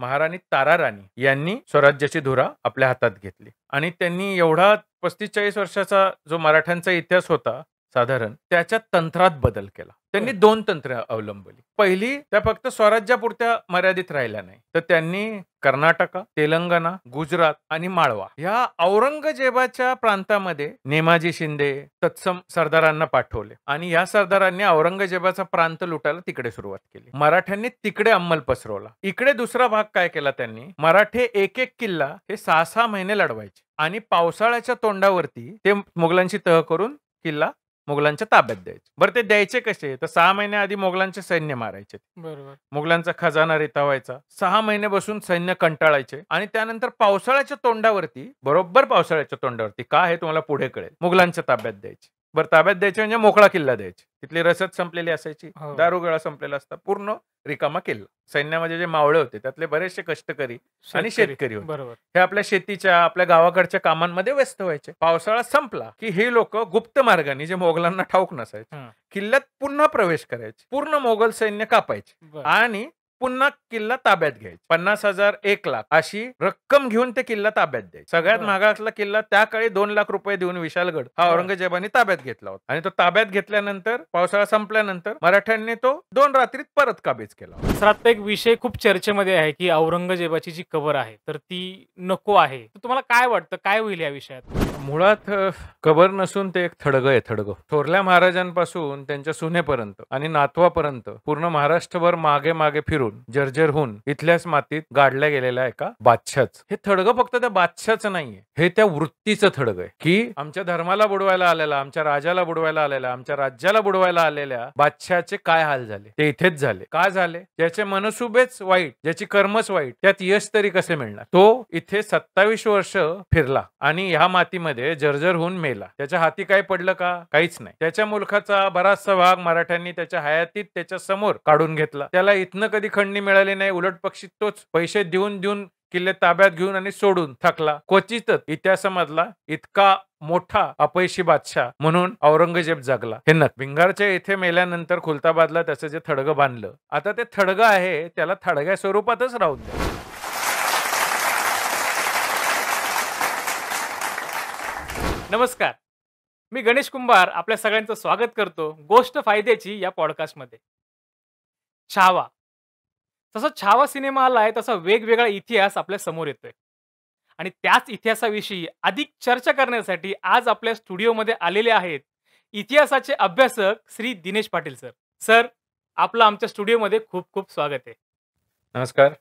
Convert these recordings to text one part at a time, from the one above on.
महाराणी ताराराणी यांनी स्वराज्याची धुरा आपल्या हातात घेतली आणि त्यांनी एवढा 35-40 वर्षाचा जो मराठ्यांचा इतिहास होता साधारण त्याच्या तंत्रात बदल केला. त्यांनी 2 तंत्र अवलंबली. पहिली, त्या फक्त स्वराज्यापुरत्या मर्यादित राहिल्या नाही, तर त्यांनी कर्नाटका, तेलंगणा, गुजरात आणि माळवा या औरंगजेबाच्या प्रांतामध्ये नेमाजी शिंदे तत्सम सरदारांना पाठवले आणि या सरदारांनी औरंगजेबाचा प्रांत लुटायला तिकडे सुरुवात केली. मराठ्यांनी तिकडे अंमल पसरवला. इकडे दुसरा भाग काय केला त्यांनी, मराठे एक एक किल्ला हे 6-6 महिने लढवायचे आणि पावसाळ्याच्या तोंडावरती ते मुघलांची तह करून किल्ला मुघलांच्या ताब्यात द्यायचे. बरं, ते द्यायचे कसे, तर 6 महिन्याआधी मुघलांचे सैन्य मारायचे. बरोबर. मुघलांचा खजाना रितावायचा. 6 महिने बसून सैन्य कंटाळायचे आणि त्यानंतर पावसाळ्याच्या तोंडावरती, बरोबर पावसाळ्याच्या तोंडावरती, का हे तुम्हाला पुढे कळेल, मुघलांच्या ताब्यात द्यायचे. बरं, ताब्यात द्यायचे म्हणजे मोकळा किल्ला द्यायचे. तिथली रसद संपलेली असायची, हो. दारुगोळा संपलेला असता, पूर्ण रिकामा किल्ला. सैन्यामध्ये जे मावळे होते त्यातले बरेचसे कष्टकरी आणि शेतकरी होते. बरोबर. हे आपल्या शेतीच्या, आपल्या गावाकडच्या कामांमध्ये व्यस्त व्हायचे. पावसाळा संपला की हे लोक गुप्त मार्गाने, जे मोगलांना ठाऊक नसायचे, किल्ल्यात पुन्हा प्रवेश करायचे. पूर्ण मोगल सैन्य कापायचे आणि पुन्हा किल्ला ताब्यात घ्यायचे. 50,000, 1,00,000 अशी रक्कम घेऊन ते किल्ला ताब्यात द्यायचे. सगळ्यात महागातला किल्ला त्या काळी 2 लाख रुपये देऊन विशालगड हा औरंगजेबाने ताब्यात घेतला होता आणि तो ताब्यात घेतल्यानंतर पावसाळा संपल्यानंतर मराठ्यांनी तो 2 रात्रीत परत काबीज केला. सर, आता एक विषय खूप चर्चेमध्ये आहे की औरंगजेबाची जी कबर आहे तर ती नको आहे. तर तुम्हाला काय वाटतं, काय होईल या विषयात? मुळात कबर नसून ते एक थडगं आहे. थडगं थोरल्या महाराजांपासून त्यांच्या सुनेपर्यंत आणि नातवापर्यंत पूर्ण महाराष्ट्रभर मागे मागे फिरून जर्जर होऊन इथल्याच मातीत गाडल्या गेलेल्या एका बादशाच. हे थडगं फक्त त्या बादशाचं नाहीये, हे त्या वृत्तीचं थडगं आहे की आमच्या धर्माला बुडवायला आलेला, आमच्या राजाला बुडवायला आलेला, आमच्या राज्याला बुडवायला आलेल्या बादशाचे काय हाल झाले ते इथेच झाले. का झाले? ज्याचे मनसुबेच वाईट, ज्याची कर्मच वाईट, त्यात यश तरी कसे मिळणार? तो इथे 27 वर्ष फिरला आणि ह्या मातीमध्ये जर्जर होऊन मेला. त्याच्या हाती काय पडलं का? काहीच नाही. त्याच्या मुलखाचा बराचसा भाग मराठ्यांनी त्याच्या हयातीत त्याच्या समोर काढून घेतला. त्याला इथनं कधी खंडणी मिळाली नाही. उलट पक्षी तोच पैसे देऊन किल्ले ताब्यात घेऊन आणि सोडून थकला. क्वचितच इतिहासामधला इतका मोठा अपयशी बादशाह म्हणून औरंगजेब जगला. हे नक्की. भिंगारच्या इथे मेल्यानंतर खुलताबादला त्याचं जे थडगं बांधलं, आता ते थडगं आहे त्याला थडग्या स्वरूपातच राहू द्या. नमस्कार, मी गणेश कुंभार आपल्या सगळ्यांचं स्वागत करतो गोष्ट फायद्याची या पॉडकास्टमध्ये. छावा, तसं छावा सिनेमा आलाय तसा वेगवेगळा इतिहास आपल्या समोर येतोय आणि त्याच इतिहासाविषयी अधिक चर्चा करण्यासाठी आज आपल्या स्टुडिओमध्ये आलेले आहेत इतिहासाचे अभ्यासक श्री दिनेश पाटील सर. सर, आपलं आमच्या स्टुडिओमध्ये खूप खूप स्वागत आहे. नमस्कार,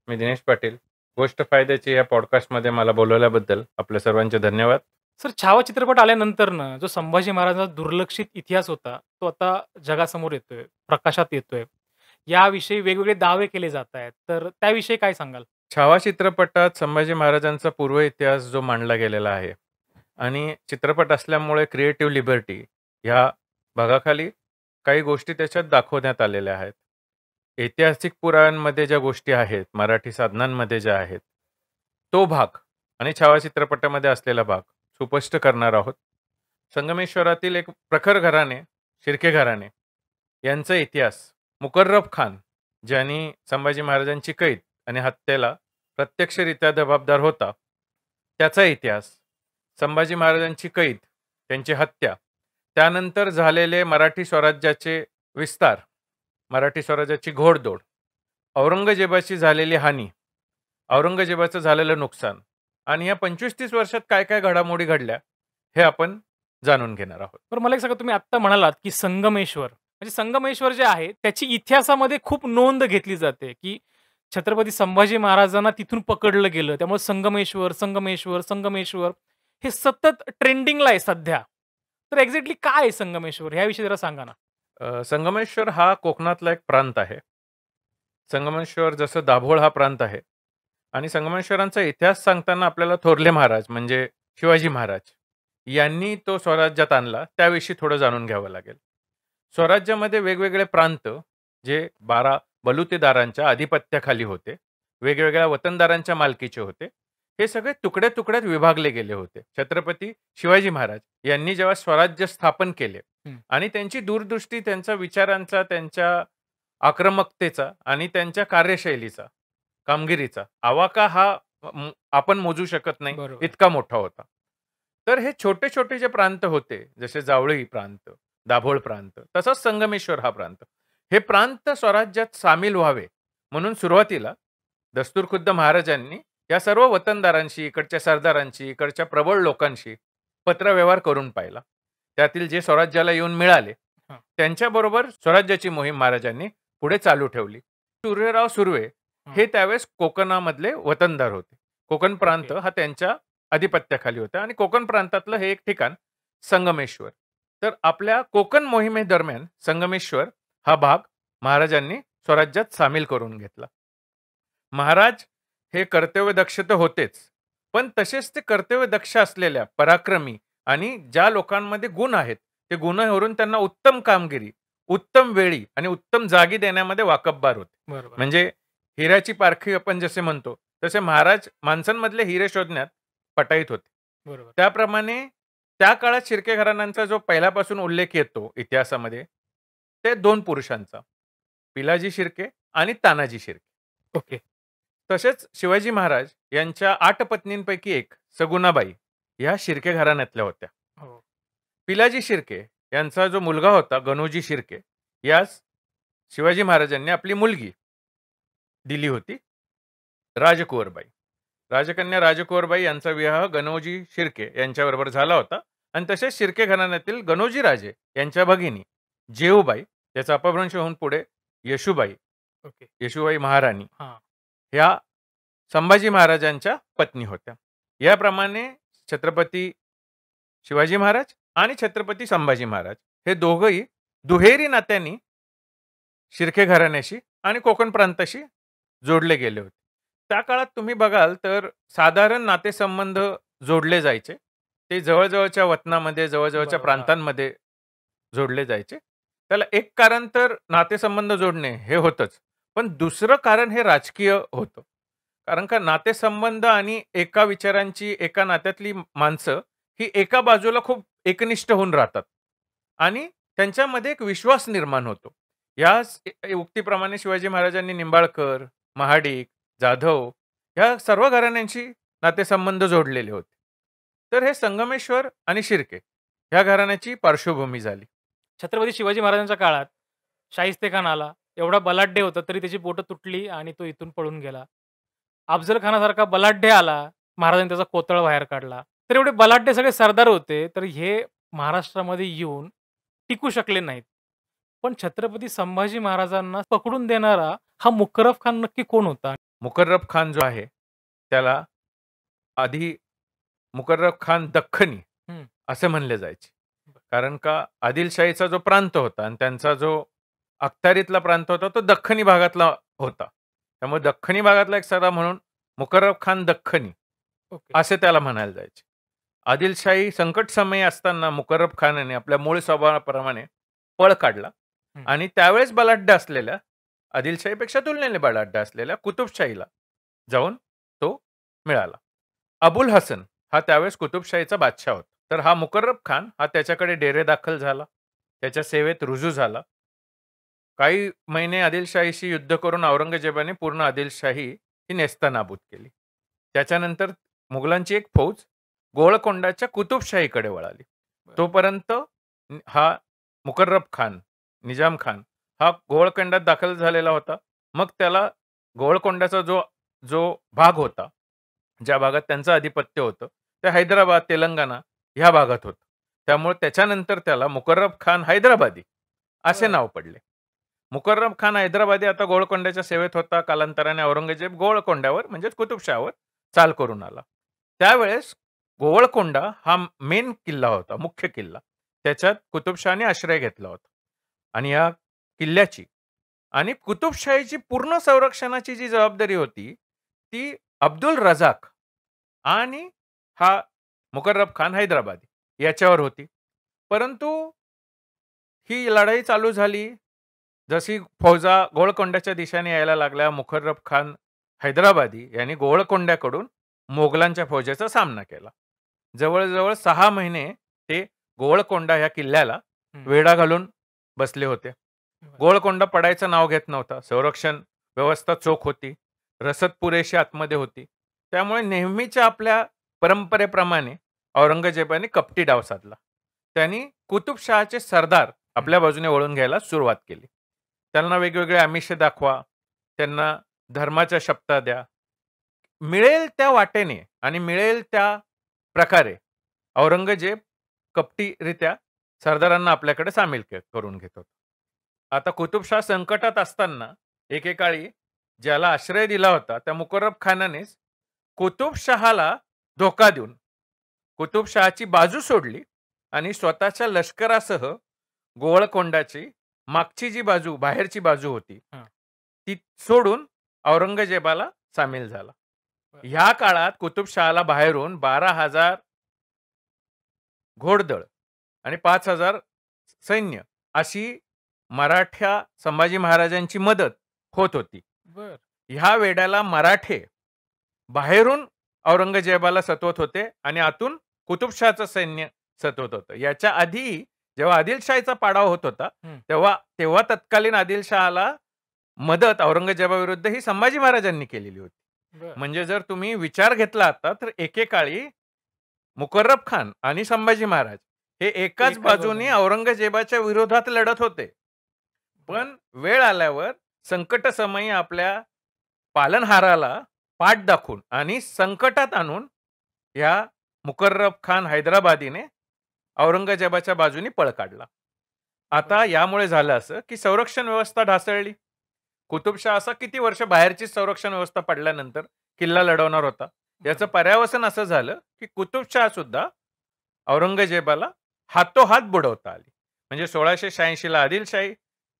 मी दिनेश पाटील. गोष्ट फायद्याची या पॉडकास्टमध्ये मला बोलवल्याबद्दल आपल्या सर्वांचे धन्यवाद. सर, छावा चित्रपट आल्यानंतर ना जो संभाजी महाराजांचा दुर्लक्षित इतिहास होता तो आता जगासमोर येतोय, प्रकाशात येतोय. याविषयी वेगवेगळे दावे केले जात आहेत, तर त्याविषयी काय सांगाल? छावा चित्रपटात संभाजी महाराजांचा पूर्व इतिहास जो मांडला गेलेला आहे आणि चित्रपट असल्यामुळे क्रिएटिव्ह लिबर्टी ह्या भागाखाली काही गोष्टी त्याच्यात दाखवण्यात आलेल्या आहेत. ऐतिहासिक पुराव्यांमध्ये ज्या गोष्टी आहेत, मराठी साधनांमध्ये ज्या आहेत, तो भाग आणि छावा चित्रपटामध्ये असलेला भाग सुस्पष्ट करणार आहोत. संगमेश्वरातील एक प्रखर घराणे, शिर्के घराणे यांचा इतिहास, मुकर्रब खान ज्यांनी संभाजी महाराजांची कैद आणि हत्येला प्रत्यक्षरित्या जबाबदार होता, त्याचा इतिहास, संभाजी महाराजांची कैद, त्यांची हत्या, त्यानंतर झालेले मराठी स्वराज्याचे विस्तार, मराठी स्वराज्याची घोडदौड, औरंगजेबाची झालेली हानी, औरंगजेबाचं झालेलं नुकसान आणि या 25-30 वर्षात काय काय घडामोडी घडल्या हे आपण जाणून घेणार आहोत. तर मला एक सांगा, तुम्ही आत्ता म्हणालात की संगमेश्वर, म्हणजे संगमेश्वर जे आहे त्याची इतिहासामध्ये खूप नोंद घेतली जाते की छत्रपती संभाजी महाराजांना तिथून पकडलं गेलं, त्यामुळे संगमेश्वर संगमेश्वर संगमेश्वर हे सतत ट्रेंडिंगला आहे सध्या. तर एक्झॅक्टली काय आहे संगमेश्वर, ह्याविषयी जरा सांगा ना. संगमेश्वर हा कोकणातला एक प्रांत आहे. संगमेश्वर जसं दाभोळ हा प्रांत आहे आणि संगमेश्वरांचा इतिहास सांगताना आपल्याला थोरले महाराज म्हणजे शिवाजी महाराज यांनी तो स्वराज्यात आणला त्याविषयी थोडं जाणून घ्यावं लागेल. स्वराज्यामध्ये वेगवेगळे प्रांत जे 12 बलुतेदारांच्या अधिपत्याखाली होते, वेगवेगळ्या वतनदारांच्या मालकीचे होते, हे सगळे तुकड्या तुकड्यात विभागले गेले होते. छत्रपती शिवाजी महाराज यांनी जेव्हा स्वराज्य स्थापन केले आणि त्यांची दूरदृष्टी, त्यांच्या विचारांचा, त्यांच्या आक्रमकतेचा आणि त्यांच्या कार्यशैलीचा, कामगिरीचा. आवाका हा आपण मोजू शकत नाही, बरोबर. इतका मोठा होता. तर हे छोटे-छोटे जे प्रांत होते, जसे जावळी प्रांत, दाभोळ प्रांत, तसाच संगमेश्वर हा प्रांत. हे प्रांत स्वराज्यात सामील व्हावे म्हणून सुरुवातीला दस्तूरखुद्द महाराजांनी या सर्व वतनदारांशी, इकडच्या सरदारांशी, इकडच्या प्रबळ लोकांशी पत्रव्यवहार करून पाहिला. त्यातील जे स्वराज्याला येऊन मिळाले, हां. त्यांच्याबरोबर स्वराज्याची मोहीम महाराजांनी पुढे चालू ठेवली. सूर्यराव सुर्वे हे त्यावेळेस कोकणामधले वतनदार होते. कोकण प्रांत ओके. हा त्यांच्या आधिपत्याखाली होता आणि कोकण प्रांतातलं हे एक ठिकाण संगमेश्वर. तर आपल्या कोकण मोहिमेदरम्यान संगमेश्वर हा भाग महाराजांनी स्वराज्यात सामील करून घेतला. महाराज हे कर्तव्यदक्ष तर होतेच, पण तसेच ते कर्तव्यदक्ष असलेल्या पराक्रमी आणि ज्या लोकांमध्ये गुण आहेत, ते गुणांवरून त्यांना उत्तम कामगिरी, उत्तम वेळी आणि उत्तम जागी देण्यामध्ये वाकबगार होते. बरोबर. म्हणजे हिऱ्याची पारखी आपण जसे म्हणतो, तसे महाराज माणसांमधले हिरे शोधण्यात पटाईत होते. बरोबर. त्याप्रमाणे त्या काळात शिर्के घराण्यांचा जो पहिल्यापासून उल्लेख येतो इतिहासामध्ये, ते 2 पुरुषांचा, पिलाजी शिर्के आणि तानाजी शिर्के. ओके. तसेच शिवाजी महाराज यांच्या 8 पत्नींपैकी एक सगुणाबाई ह्या शिर्के घराण्यातल्या होत्या. हो. पिलाजी शिर्के यांचा जो मुलगा होता गणोजी शिर्के, यास शिवाजी महाराजांनी आपली मुलगी दिली होती राजकुंवरबाई. राजकन्या राजकुंवरबाई यांचा विवाह गणोजी शिर्के यांच्याबरोबर झाला होता आणि तसेच शिर्के घराण्यातील गणोजी राजे यांच्या भगिनी जेऊबाई, याचा अपभ्रंश होऊन पुढे येशूबाई, ओके. येशूबाई महाराणी हां. ह्या संभाजी महाराजांच्या पत्नी होत्या. याप्रमाणे छत्रपती शिवाजी महाराज आणि छत्रपती संभाजी महाराज हे दोघंही दुहेरी नात्यांनी शिर्के घराण्याशी आणि कोकण प्रांताशी जोडले गेले होते. त्या काळात तुम्ही बघाल तर साधारण नातेसंबंध जोडले जायचे. ते जवळ-जवळच्या वतनामध्ये, जवळ-जवळच्या बरोबर. हां. प्रांतांमध्ये जोडले जायचे. त्याला एक कारण तर नातेसंबंध जोडणे हे होतंच. पण दुसरं कारण हे राजकीय होतं. कारण का नातेसंबंध आणि एका विचारांची, एका नात्यातली माणसं ही एका बाजूला खूप एकनिष्ठ होऊन राहतात आणि त्यांच्यामध्ये एक विश्वास निर्माण होतो. याच उक्तीप्रमाणे शिवाजी महाराजांनी निंबाळकर, महाडिक, जाधव ह्या सर्व घराण्यांशी नातेसंबंध जोडलेले होते. तर हे संगमेश्वर आणि शिर्के ह्या घराण्याची पार्श्वभूमी झाली. छत्रपती शिवाजी महाराजांच्या काळात शाहिस्तेखान आला. एवढा बलाढ्य होता तरी त्याची बोटं तुटली आणि तो इथून पळून गेला. अफजल खानासारखा बलाढ्य आला, महाराजांनी त्याचा कोतळ बाहेर काढला. तर एवढे बलाढ्य सगळे सरदार होते, तर हे महाराष्ट्रामध्ये येऊन टिकू शकले नाहीत. पण छत्रपती संभाजी महाराजांना पकडून देणारा हा मुकर्रब खान नक्की कोण होता? मुकर्रब खान जो आहे, त्याला आधी मुकर्रब खान दख्खनी हं. असे म्हणले जायचे. कारण का आदिलशाहीचा जो प्रांत होता आणि त्यांचा जो अख्तारीतला प्रांत होता, तो दख्खनी भागातला होता. त्यामुळे दख्खनी भागातला एक सरदार म्हणून मुकर्रब खान दख्खनी ओके. असे त्याला म्हणायला जायचे. आदिलशाही संकटसमयी असताना मुकर्रब खानाने आपल्या मूळ स्वभावाप्रमाणे पळ काढला हं. आणि त्यावेळेस बलाढ्य असलेल्या आदिलशाहीपेक्षा तुलनेने बलाढ्य असलेल्या कुतुबशाहीला जाऊन तो मिळाला. अबुल हसन हा त्यावेळेस कुतुबशाहीचा बादशाह होता. तर हा मुकर्रब खान हा त्याच्याकडे डेरेदाखल झाला. त्याच्या सेवेत रुजू झाला. काही महिने आदिलशाहीशी युद्ध करून औरंगजेबाने पूर्ण आदिलशाही ही नेस्तनाबूत केली. त्याच्यानंतर मुघलांची एक फौज गोळकोंडाच्या कुतुबशाहीकडे वळाली. बरं. तोपर्यंत हा मुकर्रब खान, निजाम खान हा गोळकोंडात दाखल झालेला होता. मग त्याला गोळकोंडाचा जो जो भाग होता, ज्या भागात त्यांचं आधिपत्य होतं, ते हैदराबाद, तेलंगणा ह्या भागात होतं. त्यामुळे त्याच्यानंतर त्याला मुकर्रब खान हैदराबादी असे बरं. नाव पडले. मुकर्रब खान हैदराबादी आता गोळकोंड्याच्या सेवेत होता. कालांतराने औरंगजेब गोळकोंड्यावर म्हणजेच कुतुबशहावर चाल करून आला. त्यावेळेस गोवळकोंडा हा मेन किल्ला होता, मुख्य किल्ला. त्याच्यात कुतुबशहाने आश्रय घेतला होता आणि या किल्ल्याची आणि कुतुबशाहीची पूर्ण संरक्षणाची जी जबाबदारी होती, ती अब्दुल रझाक आणि हा मुकर्रब खान हैदराबादी याच्यावर होती. परंतु ही लढाई चालू झाली. जशी फौजा गोळकोंड्याच्या दिशेने यायला लागल्या, मुकर्रब खान हैदराबादी यांनी गोळकोंड्याकडून मोगलांच्या फौजेचा सामना केला. जवळ-जवळ 6 महिने ते गोळकोंडा ह्या किल्ल्याला हं. वेढा घालून बसले होते. बरं. गोळकोंडा पडायचं नाव घेत नव्हता. संरक्षण व्यवस्था चोख होती. रसद पुरेशी आतमध्ये होती. त्यामुळे नेहमीच्या आपल्या परंपरेप्रमाणे औरंगजेबाने कपटी डाव साधला. त्यांनी कुतुबशहाचे सरदार आपल्या बाजूने वळून घ्यायला सुरुवात केली. त्यांना वेगवेगळे आमिष दाखवा, त्यांना धर्माच्या शपथा द्या. मिळेल त्या वाटेने आणि मिळेल त्या प्रकारे औरंगजेब कपटीरित्या सरदारांना आपल्याकडे सामील करून घेत होता. आता कुतुबशाह संकटात असताना एकेकाळी ज्याला आश्रय दिला होता त्या मुकर्रब खानानेच कुतुबशहाला धोका देऊन कुतुबशहाची बाजू सोडली आणि स्वतःच्या लष्करासह गोवळकोंडाची मागची जी बाजू बाहेरची बाजू होती हां. ती सोडून औरंगजेबाला सामील झाला. बरं. ह्या काळात कुतुबशहाला बाहेरून 12,000 घोडदळ आणि 5,000 सैन्य अशी मराठ्या संभाजी महाराजांची मदत होत होती. बरं. ह्या वेड्याला मराठे बाहेरून औरंगजेबाला सतवत होते आणि आतून कुतुबशहाचं सैन्य सतवत होतं. याच्या आधी जेव्हा आदिलशाहीचा पाडाव होत होता हं. तेव्हा तत्कालीन आदिलशहाला मदत औरंगजेबाविरुद्ध ही संभाजी महाराजांनी केलेली होती. बरं. म्हणजे जर तुम्ही विचार घेतला आता तर एकेकाळी मुकर्रब खान आणि संभाजी महाराज हे एकाच एकाच बाजूने बाजूने. औरंगजेबाच्या विरोधात लढत होते. पण वेळ आल्यावर संकटसमयी आपल्या पालनहाराला पाठ दाखवून आणि संकटात आणून या मुकर्रब खान हैदराबादीने औरंगजेबाच्या बाजूने पळ काढला. आता यामुळे झालं असं की संरक्षण व्यवस्था ढासळली. कुतुबशाह असा किती वर्ष बाहेरची संरक्षण व्यवस्था पडल्यानंतर किल्ला लढवणार होता. याचं पर्यावसन असं झालं की कुतुबशाह सुद्धा औरंगजेबाला हातोहात बुडवता आली. म्हणजे 1686 ला आदिलशाही,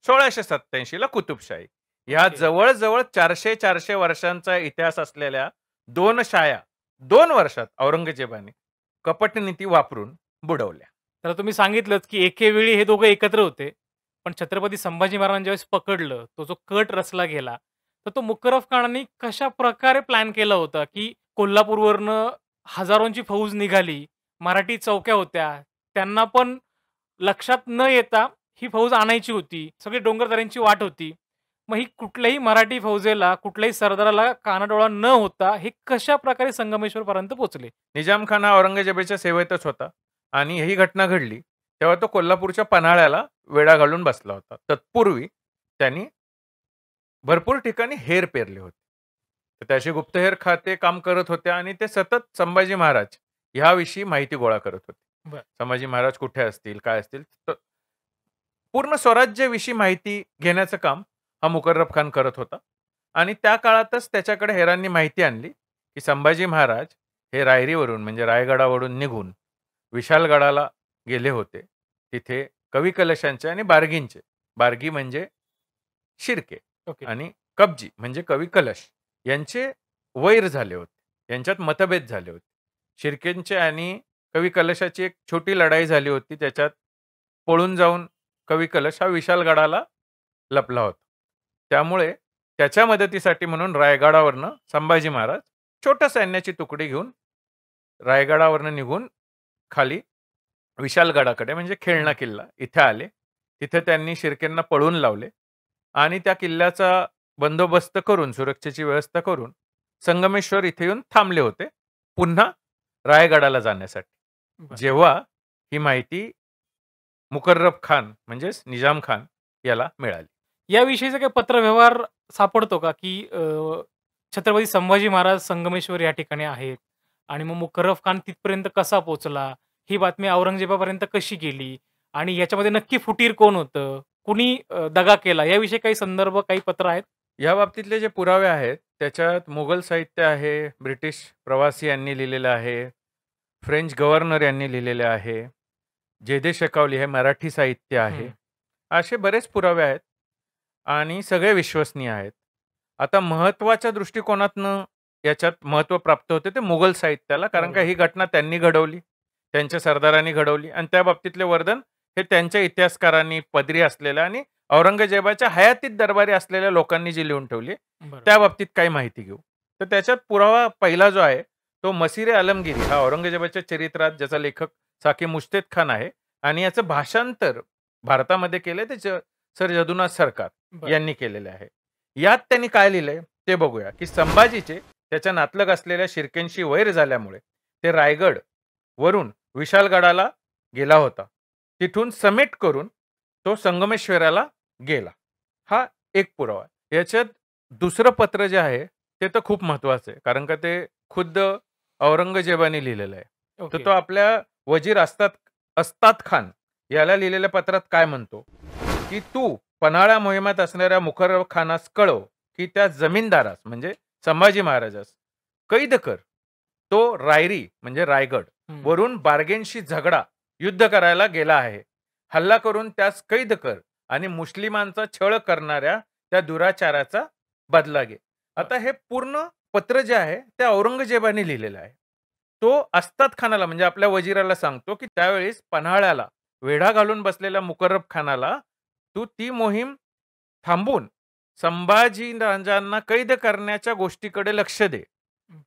1687 ला कुतुबशाही. ह्या ओके. जवळजवळ 400 वर्षांचा इतिहास असलेल्या दोन शाया 2 वर्षात औरंगजेबाने कपटनीती वापरून बुडवल्या. तर तुम्ही सांगितलंत, की एके वेळी हे दोघं एकत्र होते. पण छत्रपती संभाजी महाराजांनी ज्यावेळेस पकडलं, तो जो कट रचला गेला, तर तो मुकर्रब खानाने कशाप्रकारे प्लॅन केला होता, की कोल्हापूरवरनं हजारोंची फौज निघाली, मराठी चौक्या होत्या, त्यांना पण लक्षात न येता ही फौज आणायची होती. सगळी डोंगरदऱ्यांची वाट होती. मग ही कुठल्याही मराठी फौजेला, कुठल्याही सरदाराला कानाडोळा न होता हे कशाप्रकारे संगमेश्वरपर्यंत पोहोचले? निजाम खान हा औरंगजेबाच्या सेवेतच होता आणि ही घटना घडली तेव्हा तो कोल्हापूरच्या पन्हाळ्याला वेढा घालून बसला होता. तत्पूर्वी त्यांनी भरपूर ठिकाणी हेर पेरले होते. तर त्याचे गुप्तहेर खाते काम करत होते आणि ते सतत संभाजी महाराज ह्याविषयी माहिती गोळा करत होते. बरं. संभाजी महाराज कुठे असतील, काय असतील, पूर्ण स्वराज्याविषयी माहिती घेण्याचं काम हा मुकर्रब खान करत होता. आणि त्या काळातच त्याच्याकडे हेरांनी माहिती आणली की संभाजी महाराज हे रायरीवरून म्हणजे रायगडावरून निघून विशालगडाला गेले होते. तिथे कवी कलशांचे आणि बार्गींचे, बार्गी म्हणजे शिर्के ओके. आणि कब्जी म्हणजे कवी कलश यांचे वैर झाले होते. यांच्यात मतभेद झाले होते. शिर्केंचे आणि कवी कलशाची एक छोटी लढाई झाली होती. त्याच्यात पळून जाऊन कवी कलश हा विशालगडाला लपला होता. त्यामुळे त्याच्या मदतीसाठी म्हणून रायगडावरनं संभाजी महाराज छोट्या सैन्याची तुकडी घेऊन रायगडावरनं निघून खाली विशालगडाकडे म्हणजे खेळणा किल्ला इथे आले. तिथे त्यांनी शिर्केंना पळून लावले आणि त्या किल्ल्याचा बंदोबस्त करून सुरक्षेची व्यवस्था करून संगमेश्वर इथे येऊन थांबले होते पुन्हा रायगडाला जाण्यासाठी. बरं. जेव्हा ही माहिती मुकर्रब खान म्हणजेच निजाम खान याला मिळाली. याविषयीचा काही पत्रव्यवहार सापडतो का, की छत्रपती संभाजी महाराज संगमेश्वर या ठिकाणी आहेत आणि मग मुकर्रब खान तिथपर्यंत कसा पोहोचला? ही बातमी औरंगजेबापर्यंत कशी गेली? आणि याच्यामध्ये नक्की फुटीर कोण होतं? कुणी दगा केला? याविषयी काही संदर्भ, काही पत्र आहेत? या बाबतीतले जे पुरावे आहेत त्याच्यात मुघल साहित्य आहे, ब्रिटिश प्रवासी यांनी लिहिलेलं आहे, फ्रेंच गव्हर्नर यांनी लिहिलेले आहे, जेदे शेकावली हे मराठी साहित्य आहे. हं. असे बरेच पुरावे आहेत आणि सगळे विश्वसनीय आहेत. आता महत्त्वाच्या दृष्टिकोनातनं याच्यात महत्त्व प्राप्त होते ते मुघल साहित्याला, कारण का बरोबर. ही घटना त्यांनी घडवली, त्यांच्या सरदारांनी घडवली आणि त्या बाबतीतले वर्णन हे त्यांच्या इतिहासकारांनी पदरी असलेल्या आणि औरंगजेबाच्या हयातीत दरबारी असलेल्या लोकांनी जी लिहून ठेवली बरोबर. त्या बाबतीत काही माहिती घेऊ. तर त्याच्यात पुरावा पहिला जो आहे तो मसिरे आलमगिरी हा औरंगजेबाच्या चरित्रात ज्याचा लेखक साकी मुश्तेद खान आहे आणि याचं भाषांतर भारतामध्ये केलंय ते सर जदुनाथ सरकार बरं. यांनी केलेले आहे. यात त्यांनी काय लिहिलंय ते बघूया, की संभाजीचे त्याच्या नातलग असलेल्या शिर्केंशी वैर झाल्यामुळे ते रायगड वरून विशाळगडाला गेला होता. तिथून समेट करून तो संगमेश्वराला गेला. हा एक पुरावा. याच्यात दुसरं पत्र जे आहे ते तर खूप महत्वाचं आहे. कारण का ते खुद्द औरंगजेबाने लिहिलेलं आहे. तर ओके. तो आपल्या वजीर अस्ताद खान याला लिहिलेल्या पत्रात काय म्हणतो, की "तू पन्हाळा मोहिमेत असणाऱ्या मुकर्रब खानास कळव, की त्या जमीनदारास म्हणजे संभाजी महाराजास कैद कर. तो रायरी म्हणजे रायगड हं. वरून बार्गेनशी झगडा युद्ध करायला गेला आहे. हल्ला करून त्यास कैद कर आणि मुस्लिमांचा छळ करणाऱ्या त्या दुराचाराचा बदला घे." आता हे पूर्ण पत्र जे आहे ते औरंगजेबाने लिहिलेलं आहे. तो अस्ताद खानाला म्हणजे आपल्या वजीराला सांगतो, की त्यावेळेस पन्हाळ्याला वेढा घालून बसलेल्या मुकर्रब खानाला तू ती मोहीम थांबून संभाजी राजांना कैद करण्याच्या गोष्टीकडे लक्ष दे.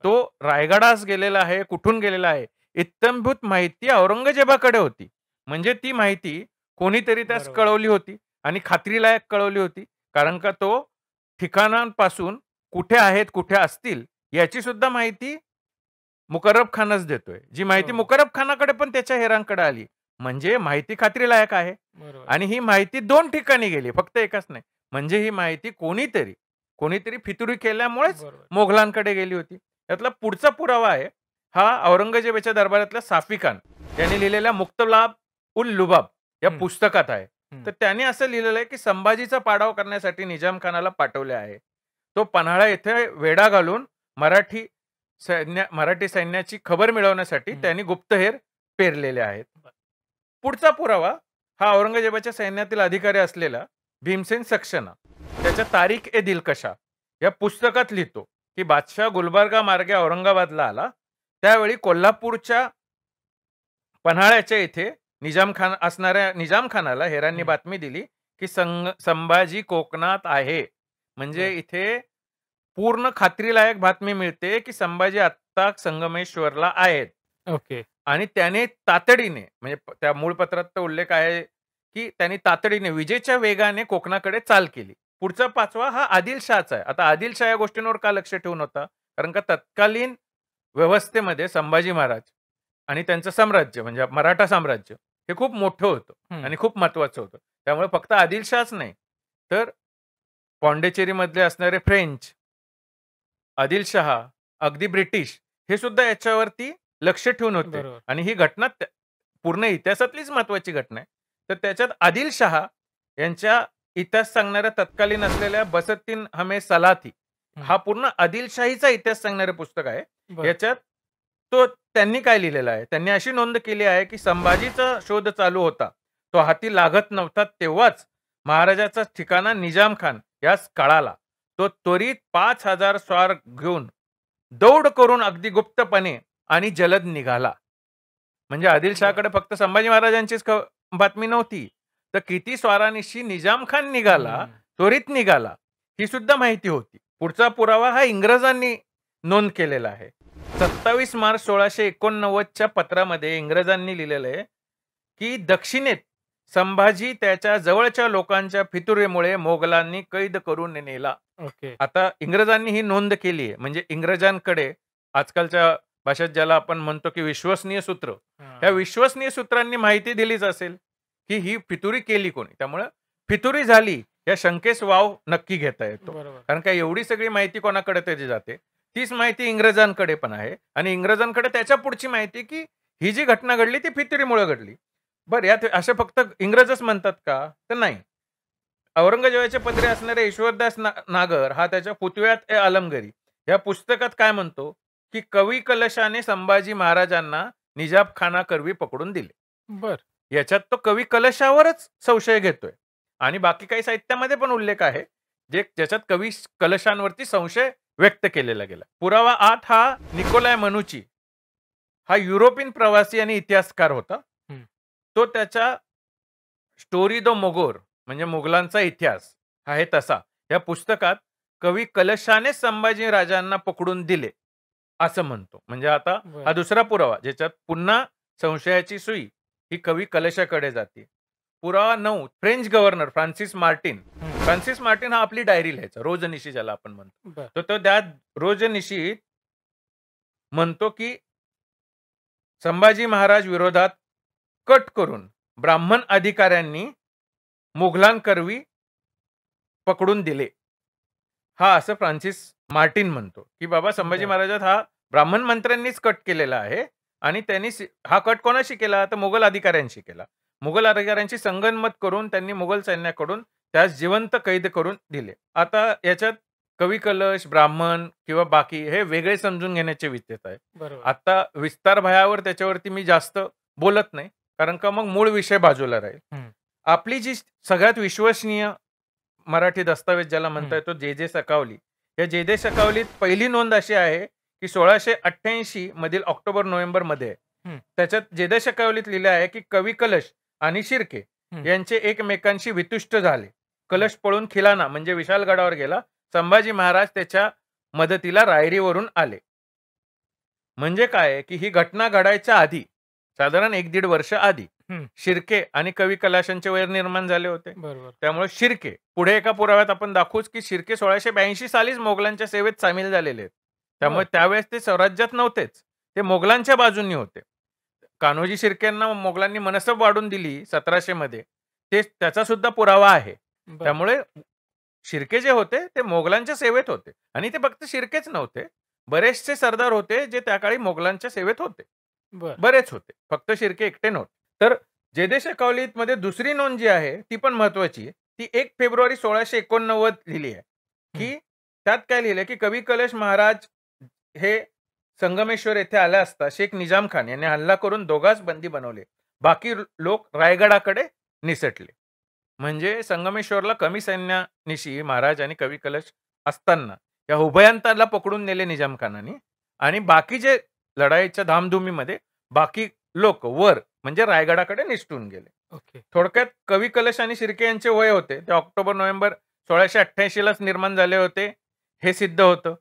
तो रायगडास गेलेला आहे, कुठून गेलेला आहे, इत्थंभूत माहिती औरंगजेबाकडे होती. म्हणजे ती माहिती कोणीतरी त्यास बरोबर. कळवली होती आणि खात्रीलायक कळवली होती. कारण का तो ठिकाणांपासून कुठे आहेत, कुठे असतील याची सुद्धा माहिती मुकर्रब खानच देतोय. जी माहिती हो. मुकर्रब खानाकडे पण त्याच्या हेरांकडे आली. म्हणजे माहिती खात्रीलायक आहे. बरोबर. आणि ही माहिती 2 ठिकाणी गेली, फक्त एकाच नाही. म्हणजे ही माहिती कोणीतरी फितुरी केल्यामुळेच बरोबर. मोगलांकडे गेली होती. त्यातला पुढचा पुरावा आहे, हा औरंगजेबाच्या दरबारातल्या साफी खान यांनी लिहिलेल्या मुक्तलाब उल लुबाब या हं. पुस्तकात आहे. हं. तर त्याने असं लिहिलेलं आहे, की संभाजीचा पाडाव करण्यासाठी निजाम खानाला पाठवले आहे. तो पन्हाळा येथे वेढा घालून मराठी सैन्याची खबर मिळवण्यासाठी हं. त्यांनी गुप्तहेर पेरलेले आहेत. बरं. पुढचा पुरावा हा औरंगजेबाच्या सैन्यातील अधिकारी असलेला भीमसेन सक्सेना त्याच्या तारीख ए दिलकशा या पुस्तकात लिहितो, की बादशाह गुलबर्गा मार्गे औरंगाबादला आला. त्यावेळी कोल्हापूरच्या पन्हाळ्याच्या इथे निजाम खानाला हेरांनी हं. बातमी दिली, की संभाजी कोकणात आहे. म्हणजे बरं. इथे पूर्ण खात्रीलायक बातमी मिळते, की संभाजी आत्ता संगमेश्वरला आहेत. ओके. आणि त्याने तातडीने म्हणजे त्या मूळ पत्रात तर उल्लेख आहे, की त्यांनी तातडीने विजेच्या वेगाने कोकणाकडे चाल केली. पुढचा 5वा हा आदिलशहाचा आहे. आता आदिलशाह या गोष्टींवर का लक्ष ठेवून होता? कारण का तत्कालीन व्यवस्थेमध्ये संभाजी महाराज आणि त्यांचं साम्राज्य म्हणजे मराठा साम्राज्य हे खूप मोठं होतं हं. आणि खूप महत्त्वाचं होतं. त्यामुळे फक्त आदिलशाहच नाही, तर पॉंडिचेरीमधले असणारे फ्रेंच, आदिलशहा, अगदी ब्रिटिश हे सुद्धा याच्यावरती लक्ष ठेवून होते बरोबर. आणि ही घटना पूर्ण इतिहासातलीच महत्वाची घटना आहे. तर त्याच्यात आदिलशहा यांच्या इतिहास सांगणाऱ्या तत्कालीन असलेल्या बसत्तीन हमे सलाती हं. हा पूर्ण आदिलशाहीचा इतिहास सांगणारे पुस्तक आहे. बरं. याच्यात त्यांनी काय लिहिलेलं आहे? त्यांनी अशी नोंद केली आहे, की संभाजीचा शोध चालू होता. तो हाती लागत नव्हता तेव्हाच महाराजाचा ठिकाणा निजाम खान यास कळाला. तो त्वरित 5,000 स्वार घेऊन दौड करून अगदी गुप्तपणे आणि जलद निघाला. म्हणजे आदिलशहाकडे फक्त संभाजी महाराजांचीच बातमी नव्हती. तर किती स्वारांनिशी निजाम खान निघाला, हं. त्वरित निघाला, ही सुद्धा माहिती होती. पुढचा पुरावा हा इंग्रजांनी नोंद केलेला आहे. 27 मार्च 1689च्या पत्रामध्ये इंग्रजांनी लिहिलेलं आहे, की दक्षिणेत संभाजी त्याच्या जवळच्या लोकांच्या फितुरीमुळे मोगलांनी कैद करून नेला. ओके. आता इंग्रजांनी ही नोंद केली आहे. म्हणजे इंग्रजांकडे आजकालच्या भाषेत ज्याला आपण म्हणतो, की विश्वसनीय सूत्र. हां. त्या विश्वसनीय सूत्रांनी माहिती दिलीच असेल, की ही फितुरी केली कोणी. त्यामुळं फितुरी झाली या शंकेस वाव नक्की घेता येतो. बरोबर. कारण का एवढी सगळी माहिती कोणाकडे तरी जाते. तीच माहिती इंग्रजांकडे पण आहे आणि इंग्रजांकडे त्याच्या पुढची माहिती, की ही जी घटना घडली ती फितुरीमुळे घडली. बरं यात असे फक्त इंग्रजच म्हणतात का? तर नाही. औरंगजेबाचे पत्रे असणारे ईश्वरदास नागर हा त्याच्या फुतव्यात ए आलमगीर या पुस्तकात काय म्हणतो, की कवी कलशाने संभाजी महाराजांना निजाम खानाकरवी पकडून दिले. बरं. याच्यात तो कवी कलशावरच संशय घेतोय आणि बाकी काही साहित्यामध्ये पण उल्लेख आहे, ज्याच्यात कवी कलशांवरती संशय व्यक्त केलेला गेला. पुरावा 8 हा निकोलाय मनुची हा युरोपियन प्रवासी आणि इतिहासकार होता. हं. तो त्याच्या स्टोरी द मोगोर म्हणजे मुघलांचा इतिहास आहे तसा या पुस्तकात कवी कलशाने संभाजी राजांना पकडून दिले असं म्हणतो. म्हणजे आता बरं. हा दुसरा पुरावा ज्याच्यात पुन्हा संशयाची सुई ही कवी कलशाकडे जाते. पुरावा 9 फ्रेंच गव्हर्नर फ्रान्सिस मार्टिन. हं. फ्रान्सिस मार्टिन हा आपली डायरी लिहायचा रोजनिशी ज्याला आपण म्हणतो. बरं. तर तो त्या रोजनिशीत म्हणतो की संभाजी महाराज विरोधात कट करून ब्राह्मण अधिकाऱ्यांनी मुघलांकरवी पकडून दिले. हा असं फ्रान्सिस मार्टिन म्हणतो की बाबा संभाजी बरं. महाराजात हा ब्राह्मण मंत्र्यांनीच कट केलेला आहे आणि त्यांनी हा कट कोणाशी केला तर मुघल अधिकाऱ्यांशी केला. मुघल अधिकाऱ्यांशी संगनमत करून त्यांनी मुघल सैन्याकडून त्यास जिवंत कैद करून दिले. आता याच्यात कवी कलश ब्राह्मण किंवा बाकी हे वेगळे समजून घेण्याचे विषय आहे. बरोबर. आता विस्तार भयावर त्याच्यावरती मी जास्त बोलत नाही कारण का मग मूळ विषय बाजूला राहील. हं. आपली जी सगळ्यात विश्वसनीय मराठी दस्तावेज ज्याला म्हणता येतो जे सकावली. या जे सकावलीत पहिली नोंद अशी आहे की 1688 मधील ऑक्टोबर नोव्हेंबर मध्ये हं. त्याच्यात जे सकावलीत लिहिले आहे की कवी कलश आणि शिर्के हं. यांचे एकमेकांशी वितुष्ट झाले. कलश पळून खिलाना म्हणजे विशालगडावर गेला. संभाजी महाराज त्याच्या मदतीला रायरीवरून आले. म्हणजे काय की ही घटना घडायच्या आधी साधारण 1-1.5 वर्ष आधी हं. शिर्के आणि कवी कलाशांचे वैर निर्माण झाले होते. बरोबर. त्यामुळे शिर्के पुढे एका पुराव्यात आपण दाखवूच की शिर्के 1682 सालीच मोगलांच्या सेवेत सामील झालेले आहेत. त्यामुळे त्यावेळेस ते स्वराज्यात नव्हतेच, ते मोगलांच्या बाजूनी होते. कान्होजी शिर्केंना मोगलांनी मनसब वाढून दिली 1700 मध्ये, ते त्याचा सुद्धा पुरावा आहे. बरं. त्यामुळे शिर्के जे होते ते मोगलांच्या सेवेत होते आणि ते फक्त शिर्केच नव्हते, बरेचसे सरदार होते जे त्या काळी मोगलांच्या सेवेत होते. बरं. बरेच होते, फक्त शिर्के एकटे नव्हते. तर जे सकावलीत मध्ये दुसरी नोंद जी आहे ती पण महत्वाची आहे. ती 1 फेब्रुवारी 1689 लिहिली आहे की त्यात काय लिहिलंय की कवी कलश महाराज हे संगमेश्वर येथे आले असता शेख निजाम खान यांनी हल्ला करून दोघाच बंदी बनवले. बाकी लोक रायगडाकडे निसटले. म्हणजे संगमेश्वरला कमी सैन्यानिशी महाराज आणि कवी कलश असताना या उभयांताला पकडून नेले निजाम खानाने आणि बाकी जे लढाईच्या धामधुमीमध्ये बाकी लोक वर म्हणजे रायगडाकडे निसटून गेले. ओके. थोडक्यात कवी कलश आणि शिर्के यांचे वय होते ते ऑक्टोबर नोव्हेंबर 1688 लाच निर्माण झाले होते हे सिद्ध होतं.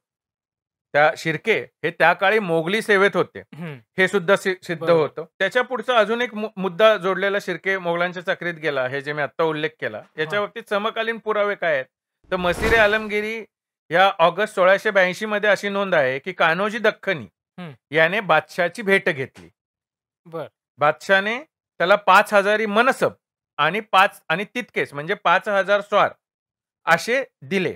त्या शिर्के हे त्या काळी मोगली सेवेत होते हं. हे सुद्धा सिद्ध बरोबर. होतं. त्याच्या पुढचा अजून एक मुद्दा जोडलेला शिर्के मोगलांच्या चक्रीत गेला हे जे मी आता उल्लेख केला. याच्या बाबतीत समकालीन पुरावे काय आहेत तर मसिरे आलमगिरी या ऑगस्ट 1682 मध्ये अशी नोंद आहे की कान्होजी दख्खनी याने बादशाहची भेट घेतली. बरं. बादशाहने त्याला 5000 मनसब आणि तितकेच म्हणजे 5000 स्वार असे दिले.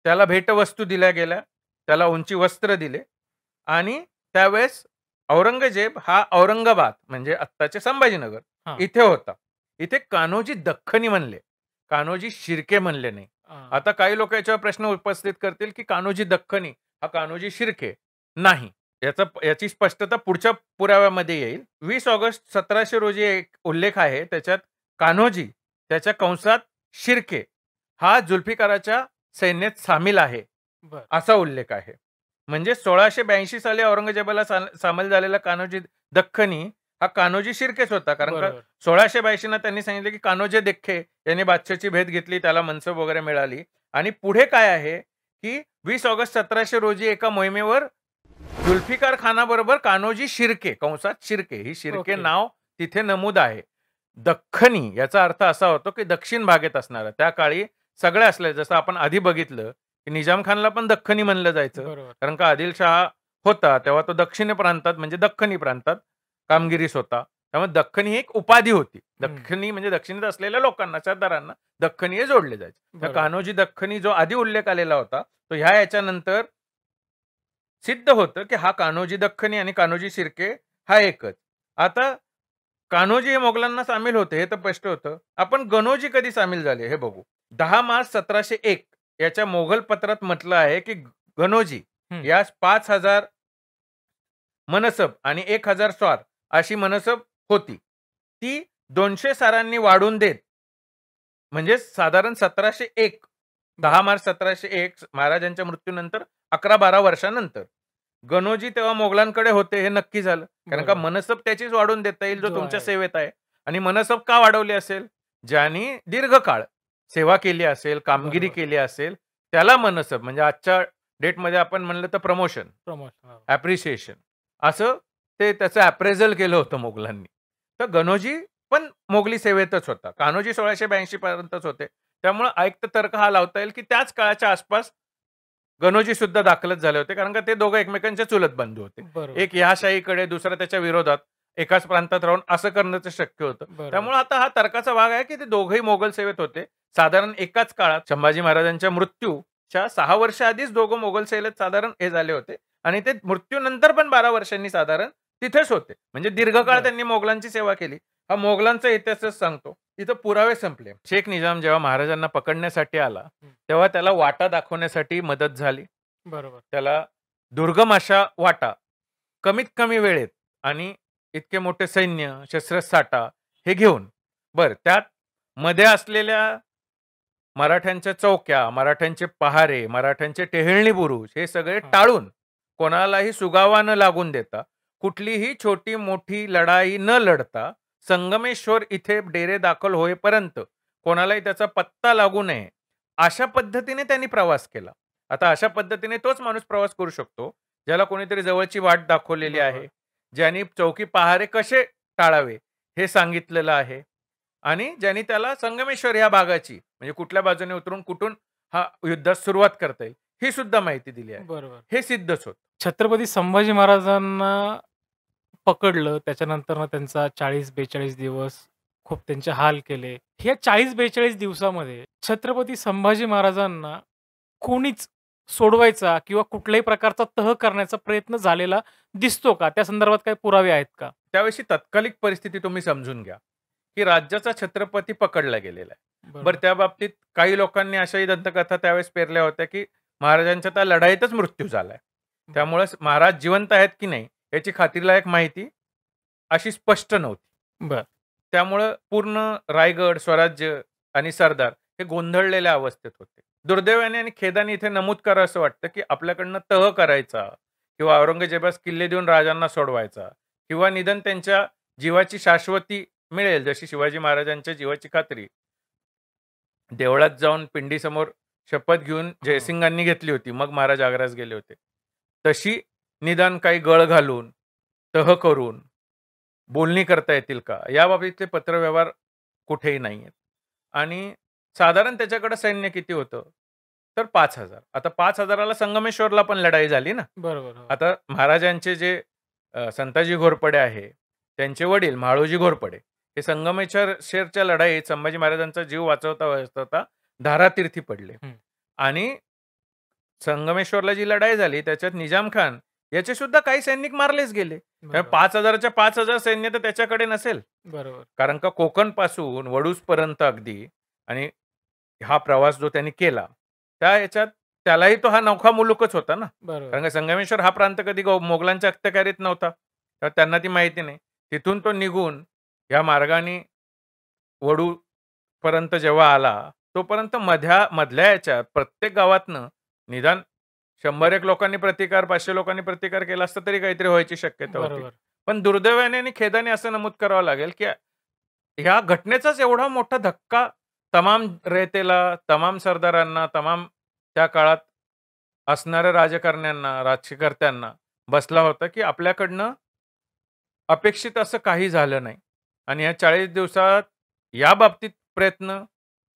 त्याला भेटवस्तू दिल्या गेल्या, त्याला उंची वस्त्र दिले आणि त्यावेळेस औरंगजेब हा औरंगाबाद म्हणजे आत्ताचे संभाजीनगर हां. इथे होता. इथे कान्होजी दख्खनी म्हणले, कान्होजी शिर्के म्हणले नाही. आता काही लोक याच्यावर प्रश्न उपस्थित करतील की कान्होजी दख्खनी हा कान्होजी शिर्के नाही. याची स्पष्टता पुढच्या पुराव्यामध्ये येईल. 20 ऑगस्ट 1700 रोजी एक उल्लेख आहे त्याच्यात कान्होजी त्याच्या कंसात शिर्के हा जुल्फिकाराच्या सैन्यात सामील आहे बरं. असा उल्लेख आहे. म्हणजे 1682 साली औरंगजेबाला सामील झालेला कान्होजी दख्खनी हा कान्होजी शिर्केच होता. कारण का बरोबर. 1682 ला त्यांनी सांगितलं की कान्होजी देख्खे यांनी बादशाहची भेट घेतली, त्याला मनसब वगैरे मिळाली आणि पुढे काय आहे की 20 ऑगस्ट 1700 रोजी एका मोहिमेवर जुल्फिकार खानाबरोबर कान्होजी शिर्के कंसात शिर्के ही शिर्के ओके. नाव तिथे नमूद आहे. दख्खनी याचा अर्थ असा होतो की दक्षिण भागेत असणारा. त्या काळी सगळे असले जसं आपण आधी बघितलं की निजाम खानला पण दख्खनी म्हणलं जायचं बरोबर. कारण का आदिलशहा होता तेव्हा तो दक्षिण प्रांतात म्हणजे दख्खनी प्रांतात कामगिरीस होता. त्यामुळे दख्खनी ही एक उपाधी होती. दख्खनी म्हणजे दक्षिणेत असलेल्या लोकांना सरदारांना दख्खनी हे जोडले जायचे. तर बरोबर. कान्होजी दख्खनी जो आधी उल्लेख आलेला होता तो ह्या याच्यानंतर सिद्ध होतं की हा कान्होजी दख्खनी आणि कान्होजी शिर्के हा एकच. आता कान्होजी हे मोगलांना सामील होते हे तर स्पष्ट होतं. आपण गणोजी कधी सामील झाले हे बघू. 10 मार्च 1701 याच्या मोगल पत्रात म्हटलं आहे की गणोजी यास 5000 मनसब आणि 1000 स्वार अशी मनसब होती. ती 200 सारांनी वाढून देत म्हणजे साधारण 1701 10 मार्च 1701 महाराजांच्या मृत्यूनंतर 11-12 वर्षानंतर गणोजी तेव्हा मोगलांकडे होते हे नक्की झालं. कारण का बरोबर. मनसब त्याचीच वाढवून देता येईल जो जो तुमच्या आहे. सेवेत आहे. आणि मनसब का वाढवली असेल ज्यांनी दीर्घकाळ सेवा केली असेल, कामगिरी बरोबर. केली असेल त्याला मनसब म्हणजे आजच्या डेटमध्ये आपण म्हणलं तर प्रमोशन, प्रमोशन. ॲप्रिशिएशन असं ते त्याचं अप्रेझल केलं होतं मोगलांनी. तर गणोजी पण मोगली सेवेतच होता. कान्होजी 1682 पर्यंतच होते. त्यामुळे ऐक्त तर्क हा लावता येईल, की त्याच काळाच्या आसपास गणोजी सुद्धा दाखलच झाले होते. कारण का ते दोघं एकमेकांचे चुलत बंधू होते. बरोबर, एक ह्या शाहीकडे, दुसरा त्याच्या विरोधात एकाच प्रांतात राहून असं करणं तर शक्य होतं. बरोबर. त्यामुळे आता हा तर्काचा भाग आहे, की ते दोघंही मोगल सेवेत होते. साधारण एकाच काळात संभाजी महाराजांच्या मृत्यूच्या 6 वर्ष आधीच दोघं मोगल सेवेत साधारण हे झाले होते आणि ते मृत्यूनंतर पण 12 वर्षांनी साधारण तिथेच होते. म्हणजे दीर्घकाळ बरं. त्यांनी मोगलांची सेवा केली. हा मोगलांचा इतिहासच सांगतो. इथं पुरावे संपले. शेख निजाम जेव्हा महाराजांना पकडण्यासाठी आला, तेव्हा त्याला वाटा दाखवण्यासाठी मदत झाली. बरोबर. त्याला दुर्गम अशा वाटा कमीत कमी वेळेत आणि इतके मोठे सैन्य, शस्त्रसाठा हे घेऊन त्यात मध्ये असलेल्या मराठ्यांच्या चौक्या, मराठ्यांचे पहारे, मराठ्यांचे टेहळणी बुरुज हे सगळे हां. टाळून कोणालाही सुगावा न लागून देता, कुठलीही छोटी-मोठी लढाई न लढता संगमेश्वर इथे डेरे दाखल होईपर्यंत कोणालाही त्याचा पत्ता लागू नये, अशा पद्धतीने त्यांनी प्रवास केला. आता अशा पद्धतीने तोच माणूस प्रवास करू शकतो, ज्याला कोणीतरी जवळची वाट दाखवलेली बरोबर. आहे, ज्यांनी चौकी पहारे कसे टाळावे हे सांगितलेलं आहे आणि ज्यांनी त्याला संगमेश्वर ह्या भागाची म्हणजे कुठल्या बाजूने उतरून कुठून हा युद्धास सुरुवात करता येईल, ही सुद्धा माहिती दिली आहे. बरोबर. हे सिद्धच होतं. छत्रपती संभाजी महाराजांना पकडलं, त्याच्यानंतर त्यांचा 40-42 दिवस खूप त्यांचे हाल केले. ह्या 40-42 दिवसामध्ये छत्रपती संभाजी महाराजांना कोणीच सोडवायचा किंवा कुठल्याही प्रकारचा तह करण्याचा प्रयत्न झालेला दिसतो का? त्या संदर्भात काही पुरावे आहेत का? त्यावेळी तत्कालिक परिस्थिती तुम्ही समजून घ्या, की राज्याचा छत्रपती पकडला गेलेला आहे. बरोबर. त्या बाबतीत काही लोकांनी अशाही दंतकथा त्यावेळेस पेरल्या होत्या, की महाराजांच्या त्या लढाईतच मृत्यू झालाय. त्यामुळे महाराज जिवंत आहेत की नाही याची खात्रीलायक माहिती अशी स्पष्ट नव्हती. बरं. त्यामुळं पूर्ण रायगड, स्वराज्य आणि सरदार हे गोंधळलेल्या अवस्थेत होते. दुर्दैवाने आणि खेदाने इथे नमूद करावं असं वाटतं, की आपल्याकडनं तह करायचा किंवा औरंगजेबास किल्ले देऊन राजांना सोडवायचा किंवा निदान त्यांच्या जीवाची शाश्वती मिळेल, जशी शिवाजी महाराजांच्या जीवाची खात्री देवळात जाऊन पिंडीसमोर शपथ घेऊन जयसिंगांनी घेतली होती. मग महाराज आग्र्यास गेले होते. तशी निदान काही गळ घालून, तह करून, बोलणी करता येतील का? याबाबतीतले पत्रव्यवहार कुठेही नाहीयेत. आणि साधारण त्याच्याकडे सैन्य किती होतं? तर 5,000. आता 5,000ला संगमेश्वरला पण लढाई झाली ना. बरोबर. हो. आता महाराजांचे जे संताजी घोरपडे आहे, त्यांचे वडील म्हाळोजी घोरपडे हे संगमेश्वरच्या लढाईत संभाजी महाराजांचा जीव वाचवता धारातीर्थी पडले. हं. आणि संगमेश्वरला जी लढाई झाली त्याच्यात निजाम खान याचे सुद्धा काही सैनिक मारलेच गेले. बरोबर. 5,000च्या 5,000 सैन्य तर त्याच्याकडे नसेल. बरोबर. कारण का कोकणपासून वडूजपर्यंत अगदी आणि हा प्रवास जो त्यांनी केला, त्या याच्यात त्यालाही तो हा नौखा मुलूकच होता ना. बरोबर. कारण का संगमेश्वर हा प्रांत कधी मोगलांच्या अखत्यारीत नव्हता. तर त्यांना ती माहिती नाही. तिथून तो निघून या मार्गाने वडूपर्यंत जेव्हा आला, तोपर्यंत मधल्या याच्यात प्रत्येक गावातनं निदान 100-1 लोकांनी प्रतिकार, 500 लोकांनी प्रतिकार केला असता तरी काहीतरी व्हायची शक्यता होती. बरोबर. पण दुर्दैवाने आणि खेदाने असं नमूद करावं लागेल, की ह्या घटनेचाच एवढा मोठा धक्का तमाम रयतेला, तमाम सरदारांना, तमाम त्या काळात असणाऱ्या राजकारण्यांना, राज्यकर्त्यांना बसला होता, की आपल्याकडनं अपेक्षित असं काही झालं नाही. आणि या 40 दिवसात या बाबतीत प्रयत्न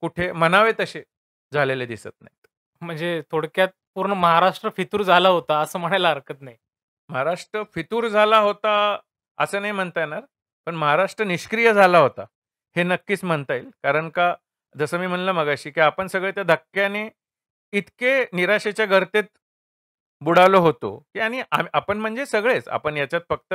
कुठे म्हणावे तसे झालेले दिसत नाहीत. म्हणजे थोडक्यात पूर्ण महाराष्ट्र फितूर झाला होता असं म्हणायला हरकत नाही. महाराष्ट्र फितूर झाला होता असं नाही म्हणता येणार. पण महाराष्ट्र निष्क्रिय झाला होता, हे नक्कीच म्हणता येईल. कारण का जसं मी म्हणलं मगाशी, की आपण सगळे त्या धक्क्याने इतके निराशेच्या गर्तेत बुडालो होतो, की आणि आपण म्हणजे सगळेच. आपण याच्यात फक्त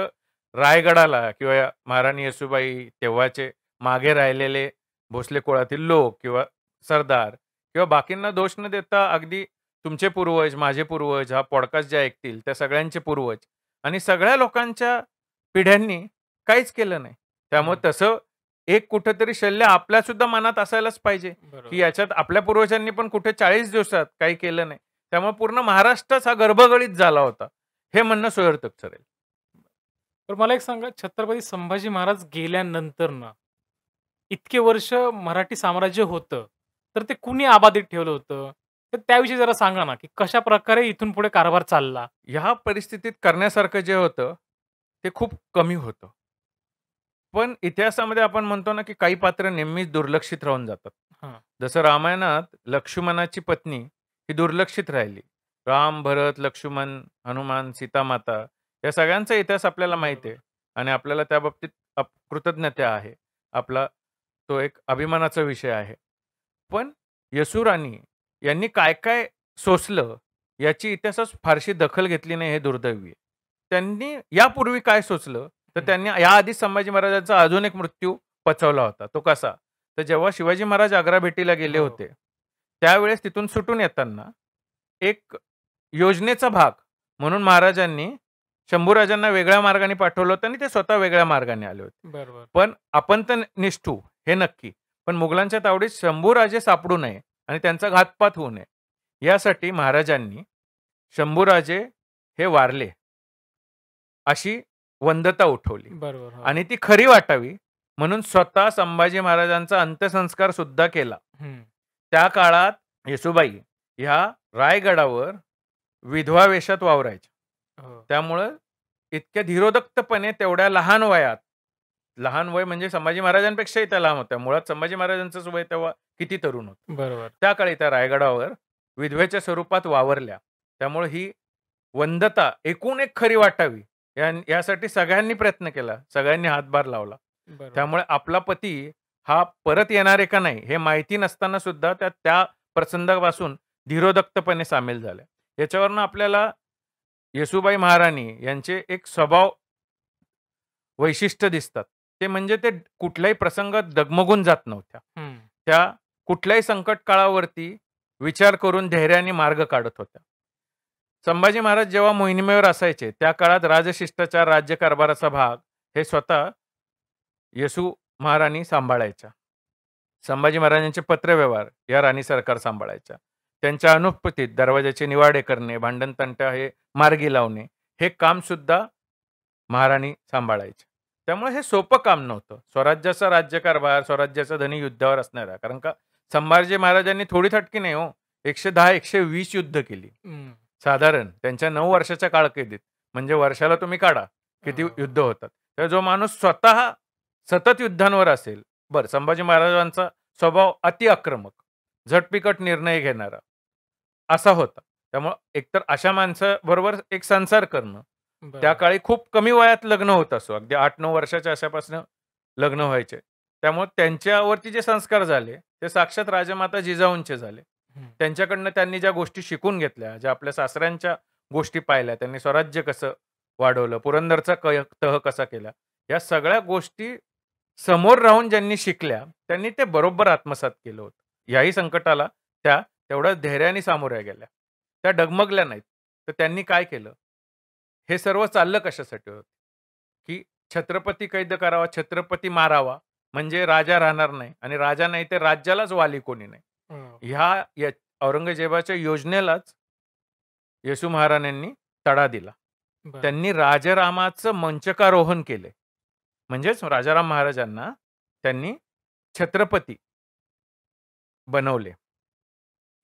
रायगडाला किंवा महाराणी येसूबाई, तेव्हाचे मागे राहिलेले भोसले कुळातील लोक किंवा सरदार किंवा बाकींना दोष न देता अगदी तुमचे पूर्वज, माझे पूर्वज, हा पॉडकास्ट जे ऐकतील त्या सगळ्यांचे पूर्वज आणि सगळ्या लोकांच्या पिढ्यांनी काहीच केलं नाही. त्यामुळे तसं एक कुठेतरी शल्य आपल्या सुद्धा मनात असायलाच पाहिजे, की बरोबर. याच्यात आपल्या पूर्वजांनी पण कुठे 40 दिवसात काही केलं नाही. त्यामुळे पूर्ण महाराष्ट्रच हा गर्भगळीत झाला होता. हे म्हणणं सोयर्थक ठरेल. तर मला एक सांगा, छत्रपती संभाजी महाराज गेल्यानंतर ना, इतके वर्ष मराठी साम्राज्य होतं, तर ते कुणी अबाधित ठेवलं होतं? तर त्याविषयी जरा सांगा ना, की कशाप्रकारे इथून पुढे कारभार चालला? ह्या परिस्थितीत करण्यासारखं जे होतं, ते खूप कमी होतं. पण इतिहासामध्ये आपण म्हणतो ना, की काही पात्र नेहमीच दुर्लक्षित राहून जातात. हां. जसं रामायणात लक्ष्मणाची पत्नी ही दुर्लक्षित राहिली. राम, भरत, लक्ष्मण, हनुमान, सीतामाता या सगळ्यांचा इतिहास आपल्याला माहिती बरोबर. आहे आणि आपल्याला त्या बाबतीत कृतज्ञता आहे. आपला तो एक अभिमानाचा विषय आहे. पण यशोराणी यांनी काय-काय सोसलं याची इतिहासात फारशी दखल घेतली नाही हे दुर्दैवी आहे. त्यांनी यापूर्वी काय सोचलं, तर हं. त्यांनी याआधी संभाजी महाराजांचा अजून एक मृत्यू पचवला होता. तो कसा? तर जेव्हा शिवाजी महाराज आग्रा भेटीला गेले हो. होते, त्यावेळेस तिथून सुटून येताना एक योजनेचा भाग म्हणून महाराजांनी शंभूराजांना वेगळ्या मार्गाने पाठवलं होतं आणि ते स्वतः वेगळ्या मार्गाने आले होते. बरोबर. पण आपण तर निष्ठू हे नक्की. पण मुघलांच्या तावडीत शंभूराजे सापडू नये आणि त्यांचा घातपात होऊ नये, यासाठी महाराजांनी शंभूराजे हे वारले, अशी वंदता उठवली बरोबर. हो. आणि ती खरी वाटावी म्हणून स्वतः संभाजी महाराजांचा अंत्यसंस्कार सुद्धा केला. हं. त्या काळात येसूबाई ह्या रायगडावर विधवा वेशात वावरायच्या. हो. त्यामुळं इतक्या धीरोदत्तपणे तेवढ्या लहान वयात, लहान वय म्हणजे संभाजी महाराजांपेक्षाही त्या लहान होत्या. मुळात संभाजी महाराजांचंच वय तेव्हा किती तरुण होतं. बरोबर. त्या काळी त्या रायगडावर विधवेच्या स्वरूपात वावरल्या. त्यामुळे ही वंदता एकूण एक खरी वाटावी यासाठी सगळ्यांनी प्रयत्न केला. सगळ्यांनी हातभार लावला. बरोबर. त्यामुळे आपला पती हा परत येणार आहे का नाही हे माहिती नसताना सुद्धा त्या त्या प्रसंगापासून धीरोदत्तपणे सामील झाल्या. याच्यावरनं आपल्याला येसूबाई महाराणी यांचे एक स्वभाव वैशिष्ट्य दिसतात. ते म्हणजे ते कुठल्याही प्रसंगात डगमगून जात नव्हत्या. हं. त्या कुठल्याही संकट काळावरती विचार करून धैर्याने मार्ग काढत होत्या. संभाजी महाराज जेव्हा मोहिमेवर असायचे, त्या काळात राजशिष्टाचार, राज्यकारभाराचा भाग हे स्वतः येसू महाराणी सांभाळायच्या. संभाजी महाराजांचे पत्रव्यवहार या राणी सरकार सांभाळायच्या. त्यांच्या अनुपस्थितीत दरवाजाचे निवाडे करणे, भांडण-तंटा हे मार्गी लावणे, हे काम सुद्धा महाराणी सांभाळायच्या. त्यामुळे हे सोपं काम नव्हतं. स्वराज्याचा राज्यकारभार, स्वराज्याचा धनी युद्धावर असणारा. कारण का संभाजी महाराजांनी थोडी थटकी नाही हो, 110-120 युद्ध केली. हं. साधारण त्यांच्या 9 वर्षाच्या काळकेतीत. म्हणजे वर्षाला तुम्ही काढा, किती हो. युद्ध होतात. तर जो माणूस स्वतः सतत युद्धांवर असेल, बरं संभाजी महाराजांचा स्वभाव अति आक्रमक, झटपिकट निर्णय घेणारा असा होता. त्यामुळं एकतर अशा माणसाबरोबर एक संसार करणं, त्या बरोबर. काळी खूप कमी वयात लग्न होत असो. अगदी 8-9 वर्षाच्या अशापासून लग्न व्हायचे. त्यामुळे त्यांच्यावरती जे संस्कार झाले, ते साक्षात राजमाता जिजाऊंचे झाले. हं. त्यांच्याकडनं त्यांनी ज्या गोष्टी शिकून घेतल्या, ज्या आपल्या सासऱ्यांच्या गोष्टी पाहिल्या, त्यांनी स्वराज्य कसं वाढवलं, पुरंदरचा तह कसा केला, या सगळ्या गोष्टी समोर राहून ज्यांनी शिकल्या, त्यांनी ते बरोबर आत्मसात केलं होतं. याही संकटाला त्या तेवढ्या धैर्याने सामोऱ्या गेल्या. त्या डगमगल्या नाहीत. तर त्यांनी काय केलं? हे सर्व चाललं कशासाठी होतं? की छत्रपती कैद करावा, छत्रपती मारावा, म्हणजे राजा राहणार नाही आणि राजा नाही तर राज्यालाच वाली कोणी नाही. हो. ह्या औरंगजेबाच्या योजनेलाच येसू महाराजांनी तडा दिला. बरं. त्यांनी राजारामाचं मंचकारोहण केले. म्हणजेच राजाराम महाराजांना त्यांनी छत्रपती बनवले.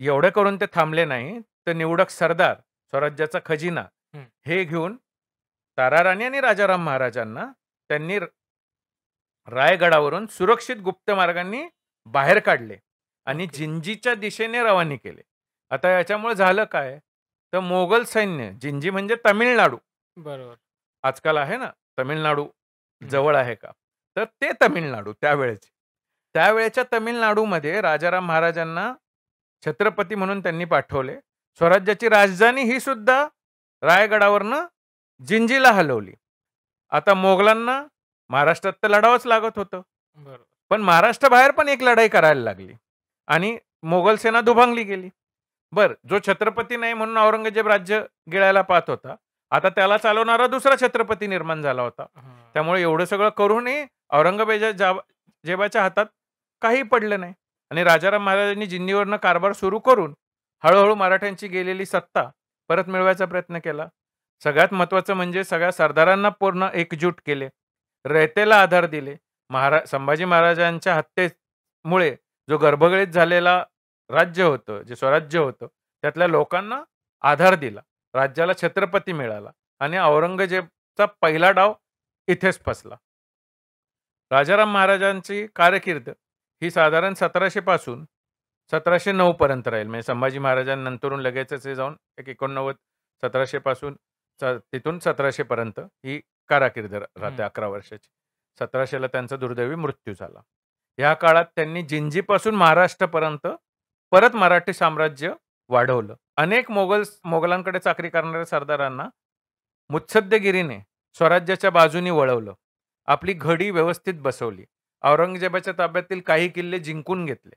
एवढं करून ते थांबले नाही, तर निवडक सरदार, स्वराज्याचा खजिना हं. हे घेऊन ताराराणी आणि राजाराम महाराजांना त्यांनी रायगडावरून सुरक्षित गुप्त मार्गांनी बाहेर काढले आणि ओके. जिंजीच्या दिशेने रवानी केले. आता याच्यामुळे झालं काय? तर मोगल सैन्य, जिंजी म्हणजे तामिळनाडू. बरोबर. आजकाल आहे ना, तामिळनाडू हं. जवळ आहे का? तर ते तामिळनाडू त्यावेळेचे. त्यावेळेच्या तामिळनाडूमध्ये राजाराम महाराजांना छत्रपती म्हणून त्यांनी पाठवले. स्वराज्याची राजधानी ही सुद्धा रायगडावरनं जिंजीला हलवली. आता मोगलांना महाराष्ट्रात तर लढावंच लागत होतं. बरोबर. पण महाराष्ट्राबाहेर पण एक लढाई करायला लागली आणि मोगल सेना दुभांगली गेली. बरं, जो छत्रपती नाही म्हणून औरंगजेब राज्य गिळायला पाहत होता. आता त्याला चालवणारा दुसरा छत्रपती निर्माण झाला होता. हां. त्यामुळे एवढं सगळं करूनही जेबाच्या हातात काही पडलं नाही आणि राजाराम महाराजांनी जिंजीवरनं कारभार सुरू करून हळू मराठ्यांची गेलेली सत्ता परत मिळवायचा प्रयत्न केला. सगळ्यात महत्त्वाचं म्हणजे सगळ्या सरदारांना पूर्ण एकजूट केले. रयतेला आधार दिले. संभाजी महाराजांच्या हत्येमुळे जो गर्भगळीत झालेला राज्य होतं, जे स्वराज्य होतं, त्यातल्या लोकांना आधार दिला. राज्याला छत्रपती मिळाला आणि औरंगजेबचा पहिला डाव इथेच फसला. राजाराम महाराजांची कारकीर्द ही साधारण 1700 पासून 1709 पर्यंत राहील. म्हणजे संभाजी महाराजांनंतरून लगेचच हे जाऊन एक 89 1700 पासून तिथून 1700 पर्यंत ही कारकीर्द राहते 11 वर्षाची. 1700ला त्यांचा दुर्दैवी मृत्यू झाला. या काळात त्यांनी जिंजीपासून महाराष्ट्रापर्यंत परत मराठी साम्राज्य वाढवलं. अनेक मोगलांकडे चाकरी करणाऱ्या सरदारांना मुत्सद्देगिरीने स्वराज्याच्या बाजूनी वळवलं. आपली घडी व्यवस्थित बसवली. औरंगजेबाच्या ताब्यातील काही किल्ले जिंकून घेतले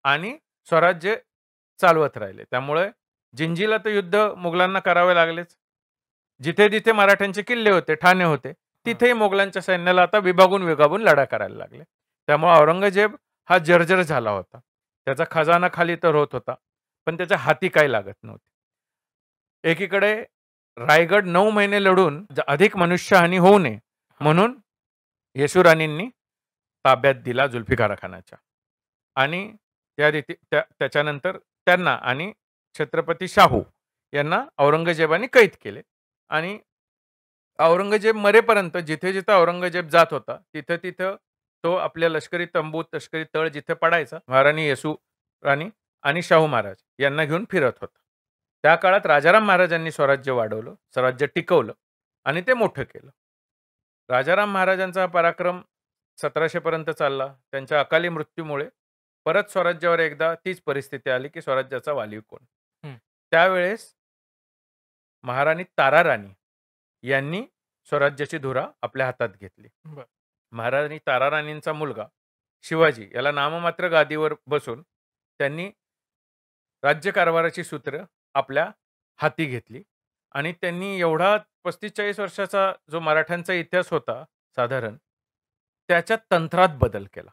आणि स्वराज्य चालवत राहिले. त्यामुळे जिंजीला तर युद्ध मुघलांना करावे लागलेच. जिथे-जिथे मराठ्यांचे किल्ले होते, ठाणे होते, तिथेही मोगलांच्या सैन्याला आता विभागून लढा करायला लागले. त्यामुळे औरंगजेब हा जर्जर झाला होता. त्याचा खजाना खाली तर होत होता, पण त्याच्या हाती काही लागत नव्हते. एकीकडे रायगड 9 महिने लढून अधिक मनुष्यहानी होऊ नये म्हणून येसुराणींनी ताब्यात दिला जुल्फिकार खानाच्या आणि त्याच्यानंतर त्यांना आणि छत्रपती शाहू यांना औरंगजेबाने कैद केले आणि औरंगजेब मरेपर्यंत जिथे-जिथे औरंगजेब जात होता, तिथं तो आपल्या लष्करी तंबूत, लष्करी तळ जिथे पडायचा, महाराणी येसुराणी आणि शाहू महाराज यांना घेऊन फिरत होता. त्या काळात राजाराम महाराजांनी स्वराज्य वाढवलं, स्वराज्य टिकवलं आणि ते मोठं केलं. राजाराम महाराजांचा हा पराक्रम 1700 पर्यंत चालला. त्यांच्या अकाली मृत्यूमुळे परत स्वराज्यावर एकदा तीच परिस्थिती आली, की स्वराज्याचा वाली कोण? त्यावेळेस महाराणी ताराराणी यांनी स्वराज्याची धुरा आपल्या हातात घेतली. महाराणी ताराराणींचा मुलगा शिवाजी याला नाममात्र गादीवर बसून त्यांनी राज्यकारभाराची सूत्र आपल्या हाती घेतली आणि त्यांनी एवढा 35-40 वर्षाचा जो मराठ्यांचा इतिहास होता साधारण, त्याच्या तंत्रात बदल केला.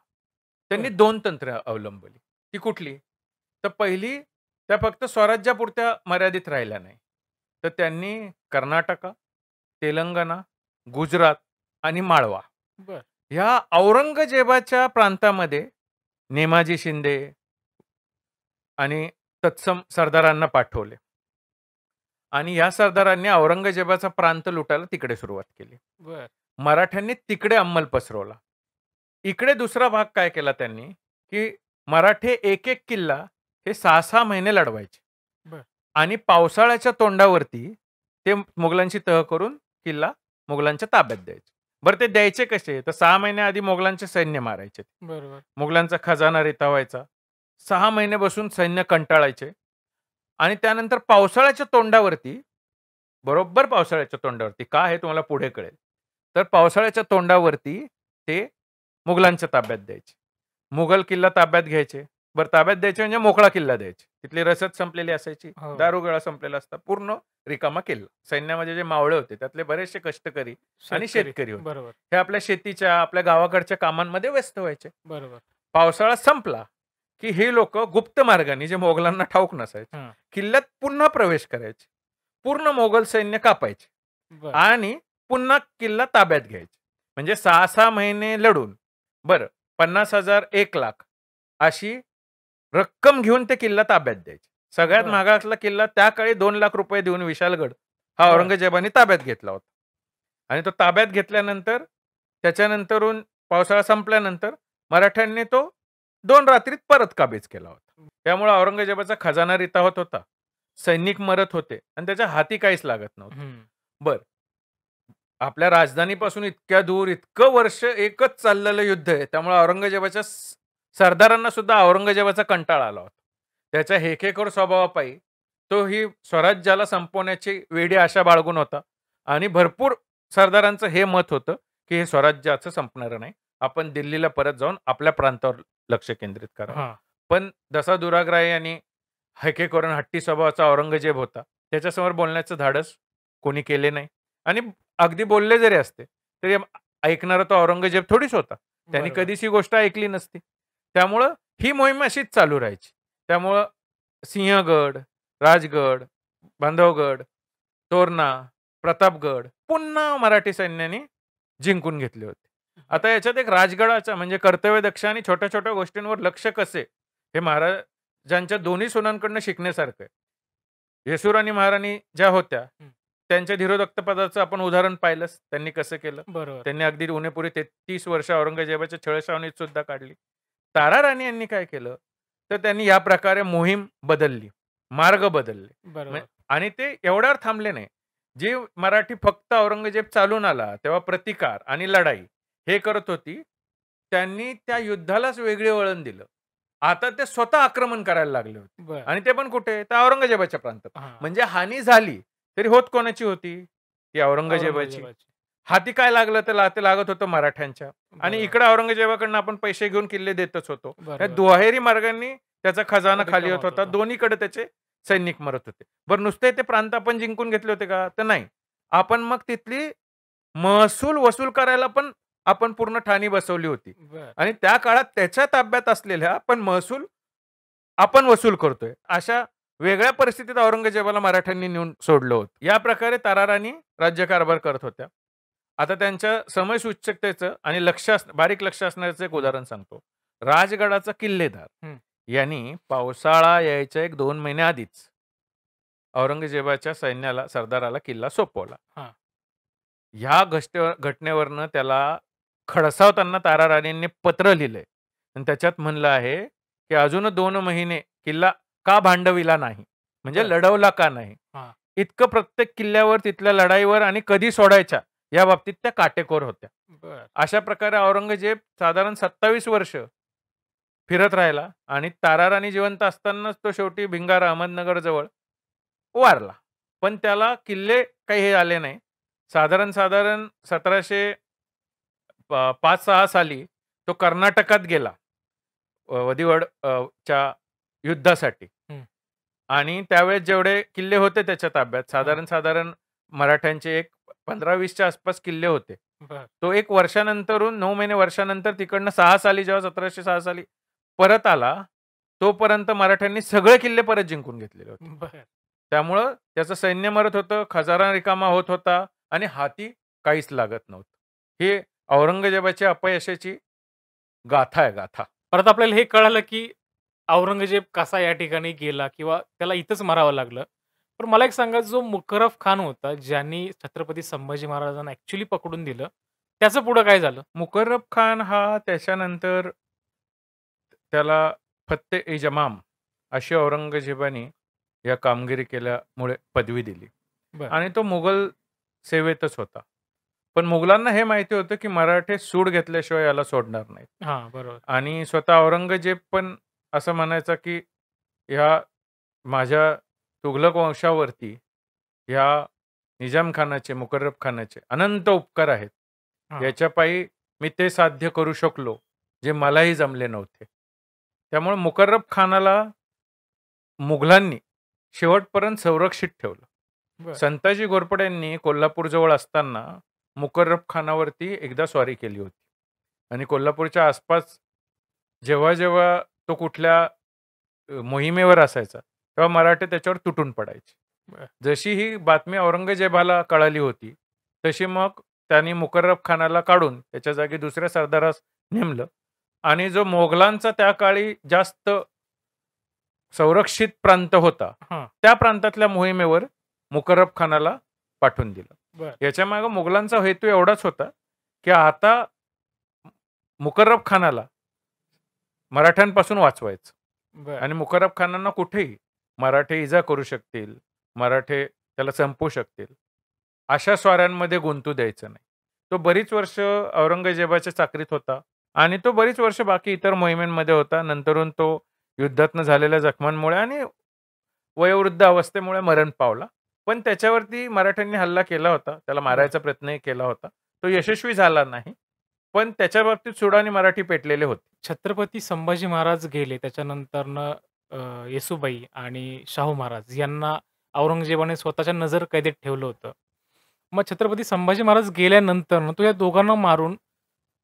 त्यांनी 2 तंत्र अवलंबली. ती कुठली? तर पहिली, त्या फक्त स्वराज्यापुरत्या मर्यादित राहिल्या नाही. तर त्यांनी कर्नाटका, तेलंगणा, गुजरात आणि माळवा ह्या औरंगजेबाच्या प्रांतामध्ये नेमाजी शिंदे आणि तत्सम सरदारांना पाठवले आणि या सरदारांनी औरंगजेबाचा प्रांत लुटायला तिकडे सुरुवात केली. मराठ्यांनी तिकडे अंमल पसरवला. इकडे दुसरा भाग काय केला त्यांनी, की मराठे एक किल्ला हे 6-6 महिने लढवायचे आणि पावसाळ्याच्या तोंडावरती ते मुघलांची तह करून किल्ला मुघलांच्या ताब्यात द्यायचे. बरं, ते द्यायचे कसे? तर 6 महिन्याआधी मुघलांचे सैन्य मारायचे. मुघलांचा खजाना रितावायचा. 6 महिने बसून सैन्य कंटाळायचे आणि त्यानंतर पावसाळ्याच्या तोंडावरती, बरोबर पावसाळ्याच्या तोंडावरती, का हे तुम्हाला पुढे कळेल, तर पावसाळ्याच्या तोंडावरती ते मुघलांच्या ताब्यात द्यायचे. मुघल किल्ला ताब्यात घ्यायचे. बरं, ताब्यात द्यायचे म्हणजे मोकळा किल्ला द्यायचे. तिथली रसद संपलेली असायची, दारुगोळा संपलेला असता, पूर्ण रिकामा किल्ला. सैन्यामध्ये जे मावळे होते त्यातले बरेचसे कष्टकरी आणि शेतकरी होते. हे आपल्या शेतीच्या, आपल्या गावाकडच्या कामांमध्ये व्यस्त व्हायचे. पावसाळा संपला की हे लोक गुप्त मार्गाने, जे मोगलांना ठाऊक नसायचे, किल्ल्यात पुन्हा प्रवेश करायचे. पूर्ण मोगल सैन्य कापायचे आणि पुन्हा किल्ला ताब्यात घ्यायचे. म्हणजे 6-6 महिने लढून 50,000 1,00,000 अशी रक्कम घेऊन ते किल्ला ताब्यात द्यायचे. सगळ्यात महागातला किल्ला त्या काळी 2 लाख रुपये देऊन विशालगड हा औरंगजेबाने ताब्यात घेतला होता आणि तो ताब्यात घेतल्यानंतर त्याच्यानंतरून पावसाळा संपल्यानंतर मराठ्यांनी तो 2 रात्रीत परत काबीज केला होता. त्यामुळे औरंगजेबाचा खजाना रितावत होता, सैनिक मरत होते आणि त्याच्या हाती काहीच लागत नव्हतं. आपल्या राजधानीपासून इतक्या दूर, इतकं वर्ष एकच चाललेलं युद्ध आहे. त्यामुळे औरंगजेबाच्या सरदारांना सुद्धा औरंगजेबाचा कंटाळा आला होता. त्याच्या हेकेखोर स्वभावापायी तो ही स्वराज्याला संपवण्याची वेडी आशा बाळगून होता आणि भरपूर सरदारांचं हे मत होतं की हे स्वराज्याचं संपणार नाही, आपण दिल्लीला परत जाऊन आपल्या प्रांतावर लक्ष केंद्रित करा. पण जसा दुराग्रही आणि हेकेखोर हट्टी स्वभावाचा औरंगजेब होता, त्याच्यासमोर बोलण्याचं धाडस कोणी केले नाही आणि अगदी बोलले जरी असते तरी ऐकणारा तो औरंगजेब थोडीच होता. त्यांनी कधीच ही गोष्ट ऐकली नसती. त्यामुळं ही मोहीम अशीच चालू राहायची. त्यामुळं सिंहगड, राजगड, बांधवगड, तोरणा, प्रतापगड पुन्हा मराठी सैन्याने जिंकून घेतले होते. आता याच्यात एक राजगडाचा म्हणजे कर्तव्यदक्ष आणि छोट्या छोट्या गोष्टींवर लक्ष कसे, हे महाराजांच्या दोन्ही सुनांकडनं शिकण्यासारखं आहे. येसुराणी महाराणी ज्या होत्या त्यांच्या धीरोदत्तपदाचं आपण उदाहरण पाहिलंच. त्यांनी कसं केलं. बरोबर. त्यांनी अगदी उणेपुणे 33 वर्ष औरंगजेबाच्या छळछावणीत सुद्धा काढली. तारा राणी यांनी काय केलं, तर त्यांनी या प्रकारे मोहीम बदलली, मार्ग बदलले. बरोबर. आणि ते एवढ्यावर थांबले नाही. जी मराठी फक्त औरंगजेब चालून आला, तेव्हा प्रतिकार आणि लढाई हे करत होती. त्यांनी त्या युद्धालाच वेगळे वळण दिलं. आता ते स्वतः आक्रमण करायला लागले होते बरं. आणि ते पण कुठे? तर औरंगजेबाच्या प्रांतात. हां. म्हणजे हानी झाली तरी होत कोणाची होती? ती औरंगजेबाची. औरंगजेबाची. हाती काय लागलं तर ते लागत होतं मराठ्यांच्या. आणि बरोबर. इकडे औरंगजेबाकडनं आपण पैसे घेऊन किल्ले देतच होतो. त्या बरोबर. दुहेरी मार्गांनी त्याचा खजाना खाली रिकामा होत होत होता. होता. दोन्हीकडे त्याचे सैनिक मरत होते. बरं नुसते ते प्रांत आपण जिंकून घेतले होते का? तर नाही. आपण मग तिथली महसूल वसूल करायला पण आपण पूर्ण ठाणी बसवली होती. बरं. आणि त्या काळात त्याच्या ताब्यात असलेल्या पण महसूल आपण वसूल करतोय. अशा वेगळ्या परिस्थितीत औरंगजेबाला मराठ्यांनी नेऊन सोडलं होतं. या प्रकारे ताराराणी राज्यकारभार करत होत्या. आता त्यांच्या समयसूचकतेचं आणि बारीक लक्ष असण्याचं एक उदाहरण सांगतो. राजगडाचा किल्लेदार हं. यांनी पावसाळा यायच्या 1-2 महिने आधीच औरंगजेबाच्या सैन्याला सरदाराला किल्ला सोपवला. हां. ह्या घटनेवरनं त्याला खडसावताना ताराराणींनी पत्र लिहिलंय आणि त्याच्यात म्हणलं आहे, की अजून 2 महिने किल्ला का भांडविला नाही? म्हणजे बरं. लढवला का नाही? हां. इतकं प्रत्येक किल्ल्यावर तिथल्या लढाईवर आणि कधी सोडायच्या या बाबतीत त्या काटेकोर होत्या. बरं. अशा प्रकारे औरंगजेब साधारण 27 वर्ष फिरत राहिला आणि ताराराणी जिवंत असतानाच तो शेवटी भिंगार अहमदनगर जवळ वारला. पण त्याला किल्ले काही हे आले नाही. साधारण 1705-6 साली तो कर्नाटकात गेला. वदिवड च्या युद्धासाठी. हं. आणि त्यावेळेस जेवढे किल्ले होते त्याच्या ताब्यात साधारण मराठ्यांचे एक 15-20च्या आसपास किल्ले होते. बरं. तो 1 वर्षानंतरून 9 महिने वर्षानंतर तिकडनं 6 साली जेव्हा 1706 साली परत आला, तोपर्यंत मराठ्यांनी सगळे किल्ले परत जिंकून घेतलेले होते. बरं. त्यामुळं त्याचं सैन्य मरत होतं, खजाना रिकामा होत होता आणि हाती काहीच लागत नव्हतं. हे औरंगजेबाच्या अपयशाची गाथा आहे गाथा. परत आपल्याला हे कळालं, की औरंगजेब कसा या ठिकाणी गेला किंवा त्याला इथंच मरावं लागलं. पण मला एक सांगा, जो मुकरफ खान होता, ज्यांनी छत्रपती संभाजी महाराजांना ॲक्चुअली पकडून दिलं, त्याचं पुढं काय झालं? मुकर्रब खान हा त्याच्यानंतर त्याला फत्ते-ए-जमाम अशी औरंगजेबाने या कामगिरी केल्यामुळे पदवी दिली बरं. आणि तो मुघल सेवेतच होता. पण मुघलांना हे माहिती होतं, की मराठे सूड घेतल्याशिवाय याला सोडणार नाहीत. हां, बरोबर. आणि स्वतः औरंगजेब पण असं म्हणायचा, की ह्या माझ्या तुघलक वंशावरती ह्या निजाम खानाचे, मुकर्रब खानाचे अनंत उपकार आहेत. हां. याच्या पायी मी ते साध्य करू शकलो, जे मलाही जमले नव्हते. त्यामुळे मुकर्रब खानाला मुघलांनी शेवटपर्यंत संरक्षित ठेवलं. बरं. संताजी घोरपड्यांनी कोल्हापूरजवळ असताना मुकर्रब खानावरती एकदा स्वारी केली होती आणि कोल्हापूरच्या आसपास जेव्हा तो कुठल्या मोहिमेवर असायचा, तेव्हा मराठे त्याच्यावर तुटून पडायचे. बरं. जशी ही बातमी औरंगजेबाला कळाली होती, तशी मग त्यांनी मुकर्रब खानाला काढून त्याच्या जागी दुसऱ्या सरदारास नेमलं आणि जो मोगलांचा त्या काळी जास्त संरक्षित प्रांत होता, हां. त्या प्रांतातल्या मोहिमेवर मुकर्रब खानाला पाठवून दिलं. बरं. याच्यामागे मुघलांचा हेतू एवढाच होता, की आता मुकर्रब खानाला मराठ्यांपासून वाचवायचं बरं. आणि मुकर्रब खानांना कुठेही मराठे इजा करू शकतील, मराठे त्याला संपवू शकतील, अशा स्वाऱ्यांमध्ये गुंतू द्यायचं नाही. तो बरीच वर्ष औरंगजेबाच्या चाकरीत होता आणि तो बरीच वर्ष बाकी इतर मोहिमांमध्ये होता. नंतरून तो युद्धातनं झालेल्या जखमांमुळे आणि वयोवृद्ध अवस्थेमुळे मरण पावला. पण त्याच्यावरती मराठ्यांनी हल्ला केला होता. त्याला मारायचा प्रयत्नही केला होता. तो यशस्वी झाला नाही. पण त्याच्या बाबतीत सुडानी मराठी पेटलेले होते. छत्रपती संभाजी महाराज गेले त्याच्यानंतरनं येसूबाई आणि शाहू महाराज यांना औरंगजेबाने स्वतःच्या नजर कैदेत ठेवलं होतं. मग छत्रपती संभाजी महाराज गेल्यानंतर तो या दोघांना मारून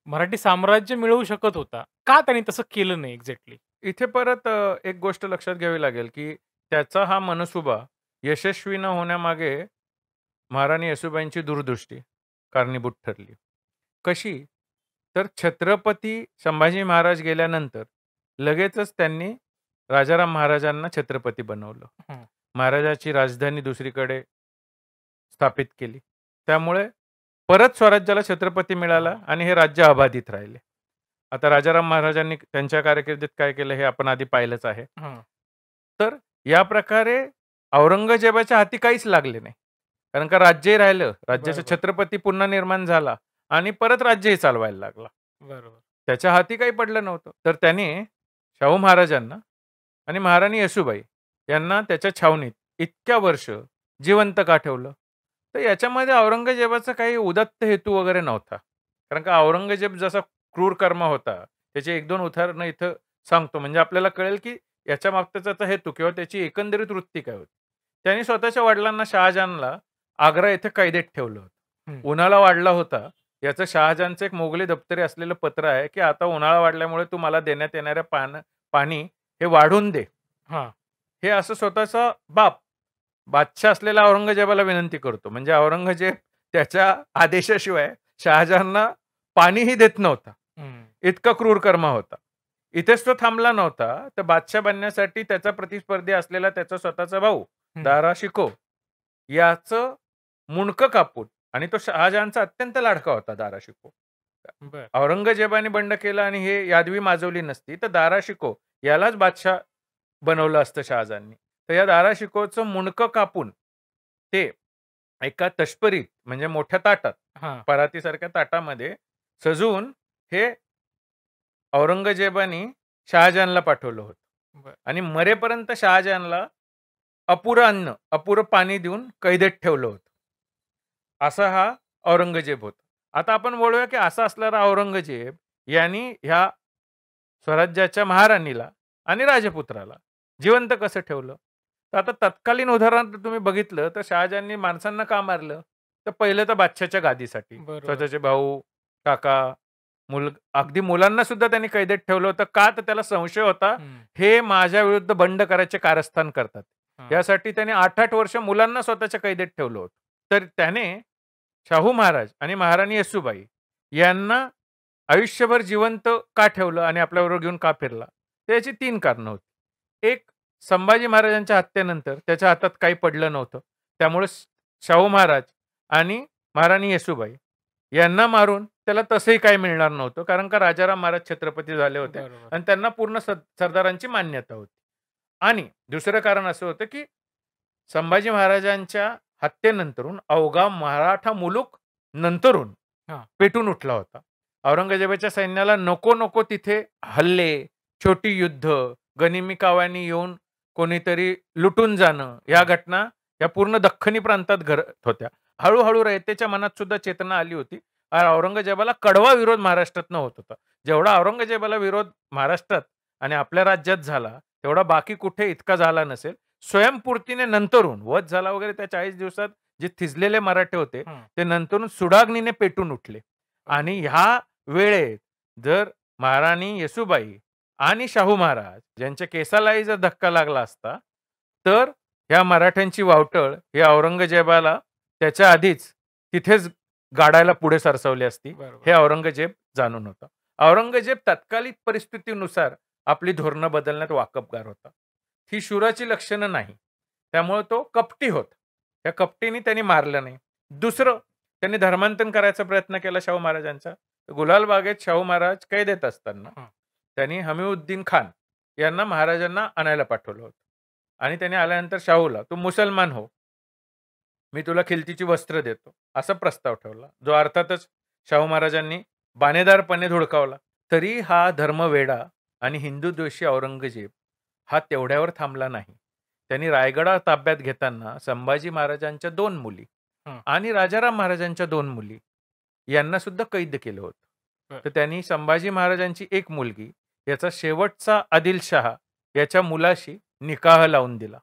मराठी साम्राज्य मिळवू शकत होता. का त्यांनी तसं केलं नाही एक्झॅक्टली? इथे परत एक गोष्ट लक्षात घ्यावी लागेल, की त्याचा हा मनसुबा यशस्वी न होण्यामागे महाराणी येसूबाईंची दूरदृष्टी कारणीभूत ठरली. कशी? तर छत्रपती संभाजी महाराज गेल्यानंतर लगेचच त्यांनी राजाराम महाराजांना छत्रपती बनवलं. हं. महाराजाची राजधानी दुसरीकडे स्थापित केली. त्यामुळे परत स्वराज्याला छत्रपती मिळाला आणि हे राज्य अबाधित राहिले. आता राजाराम महाराजांनी त्यांच्या कारकिर्दीत काय केलं हे आपण आधी पाहिलंच आहे. हं. तर या प्रकारे औरंगजेबाच्या हाती काहीच लागले नाही. कारण का राज्यही राहिलं, राज्याचा बरोबर. छत्रपती पुन्हा निर्माण झाला आणि परत राज्यही चालवायला लागला. बरोबर. त्याच्या हाती काही पडलं नव्हतं. तर त्याने शाहू महाराजांना आणि महाराणी येसूबाई यांना त्याच्या छावणीत इतक्या वर्ष जिवंत का ठेवलं? तर याच्यामध्ये औरंगजेबाचा काही उदात्त हेतू वगैरे नव्हता. कारण का औरंगजेब जसा क्रूर कर्मा होता, त्याची 1-2 उदाहरणं इथं सांगतो म्हणजे आपल्याला कळेल की याच्या मागचा त्याचा हेतू किंवा त्याची एकंदरीत वृत्ती काय होती. त्याने स्वतःच्या वडिलांना शहाजहानला आग्रा येथे कैदेत ठेवलं होतं. हं. उन्हाळा वाढला होता. याचं शहाजहानचं एक मोगली दप्तरी असलेलं पत्र आहे, की आता उन्हाळा वाढल्यामुळे तू मला देण्यात येणाऱ्या पाणी हे वाढवून दे. हां. हे असं स्वतःचा बाप, बादशाह असलेला औरंगजेबाला विनंती करतो. म्हणजे औरंगजेब त्याच्या आदेशाशिवाय शहाजहानला पाणीही देत नव्हता. हं. इतका क्रूर कर्मा होता. इथेच तो थांबला नव्हता, तर बादशाह बनण्यासाठी त्याचा प्रतिस्पर्धी असलेला त्याचा स्वतःचा भाऊ हं. दारा शिकोह याचं मुंडकं कापून आणि तो शहाजहानचा अत्यंत लाडका होता दारा शिकोह. बरं. औरंगजेबाने बंड केलं आणि हे यादवी माजवली नसती, तर दारा शिकोह यालाच बादशाह बनवलं असतं शहाजहाननी. तर या दारा शिकोहचं मुंडकं कापून ते एका तश्परीत म्हणजे मोठ्या ताटात, हां. परातीसारख्या ताटामध्ये सजवून हे औरंगजेबाने शहाजहानला पाठवलं होतं. बरं. आणि मरेपर्यंत शहाजहानला अपुरं अन्न, अपुरं पाणी देऊन कैदेत ठेवलं होतं. असा हा औरंगजेब होता. आता आपण बोलूया, की असा असणारा औरंगजेब यांनी ह्या स्वराज्याच्या महाराणीला आणि राजपुत्राला जिवंत कसं ठेवलं? तर आता तत्कालीन उदाहरण जर तुम्ही बघितलं, तर शहाजहाननी माणसांना का मारलं? तर पहिलं तर बादशाहच्या गादीसाठी. बरोबर. स्वतःचे भाऊ, काका, अगदी मुलांना सुद्धा त्यांनी कैदेत ठेवलं होतं. का? तर त्याला संशय होता, हं. हे माझ्या विरुद्ध बंड करायचे कारस्थान करतात. हां. यासाठी त्याने 8-8 वर्ष मुलांना स्वतःच्या कैदेत ठेवलं होतं. तर त्याने शाहू महाराज आणि महाराणी येसूबाई यांना आयुष्यभर जिवंत का ठेवलं आणि आपल्याबरोबर घेऊन का फिरला? तर याची 3 कारणं होती. एक, संभाजी महाराजांच्या हत्येनंतर त्याच्या हातात काही पडलं नव्हतं. त्यामुळे शाहू महाराज आणि महाराणी येसूबाई यांना मारून त्याला तसंही काही मिळणार नव्हतं. कारण का राजाराम महाराज छत्रपती झाले होते बरोबर. आणि त्यांना पूर्ण सरदारांची मान्यता होती. आणि दुसरं कारण असं होतं, की संभाजी महाराजांच्या हत्येनंतरून अवघा मराठा मुलूक नंतरून हां. पेटून उठला होता. औरंगजेबाच्या सैन्याला नको-नको तिथे हल्ले, छोटी युद्ध, गनिमी काव्यांनी येऊन कोणीतरी लुटून जाणं, या घटना या पूर्ण दख्खनी प्रांतात घडत होत्या. हळू-हळू रयतेच्या मनात सुद्धा चेतना आली होती. औरंगजेबाला कडवा विरोध महाराष्ट्रातनं होत होता. जेवढा औरंगजेबाला विरोध महाराष्ट्रात आणि आपल्या राज्यात झाला, तेवढा बाकी कुठे इतका झाला नसेल. स्वयंपूर्तीने नंतरून वध झाला वगैरे त्या 40 दिवसात जे थिजलेले मराठे होते, हं. ते नंतरून सुडाग्नीने पेटून उठले. आणि ह्या वेळेत जर महाराणी येसूबाई आणि शाहू महाराज ज्यांच्या केसालाही जर धक्का लागला असता, तर ह्या मराठ्यांची वावटळ ही औरंगजेबाला त्याच्या आधीच तिथेच गाडायला पुढे सरसावली असती. बरोबर. हे औरंगजेब जाणून होता. औरंगजेब तात्कालिक परिस्थितीनुसार आपली धोरणं बदलण्यात वाकबगार होता. ही शूराची लक्षणं नाही. त्यामुळे तो कपटी होता. त्या कपटीने त्यांनी मारलं नाही. दुसरं, त्यांनी धर्मांतरण करायचा प्रयत्न केला शाहू महाराजांचा. गुलालबागेत शाहू महाराज कैदेत असताना हं. त्यांनी हमीउद्दीन खान यांना महाराजांना आणायला पाठवलं होतं. आणि त्याने आल्यानंतर शाहूला, "तू मुसलमान हो. मी तुला खिलतीची वस्त्र देतो." असा प्रस्ताव ठेवला. जो अर्थातच शाहू महाराजांनी बाणेदारपणे धुडकावला. तरी हा धर्मवेडा आणि हिंदूद्वेषी औरंगजेब हा तेवढ्यावर थांबला नाही. त्यांनी रायगड ताब्यात घेताना संभाजी महाराजांच्या 2 मुली हं. आणि राजाराम महाराजांच्या 2 मुली यांना सुद्धा कैद केलं होतं. बरं. तर त्यांनी संभाजी महाराजांची एक मुलगी याचा शेवटचा आदिलशहा याच्या मुलाशी निकाह लावून दिला.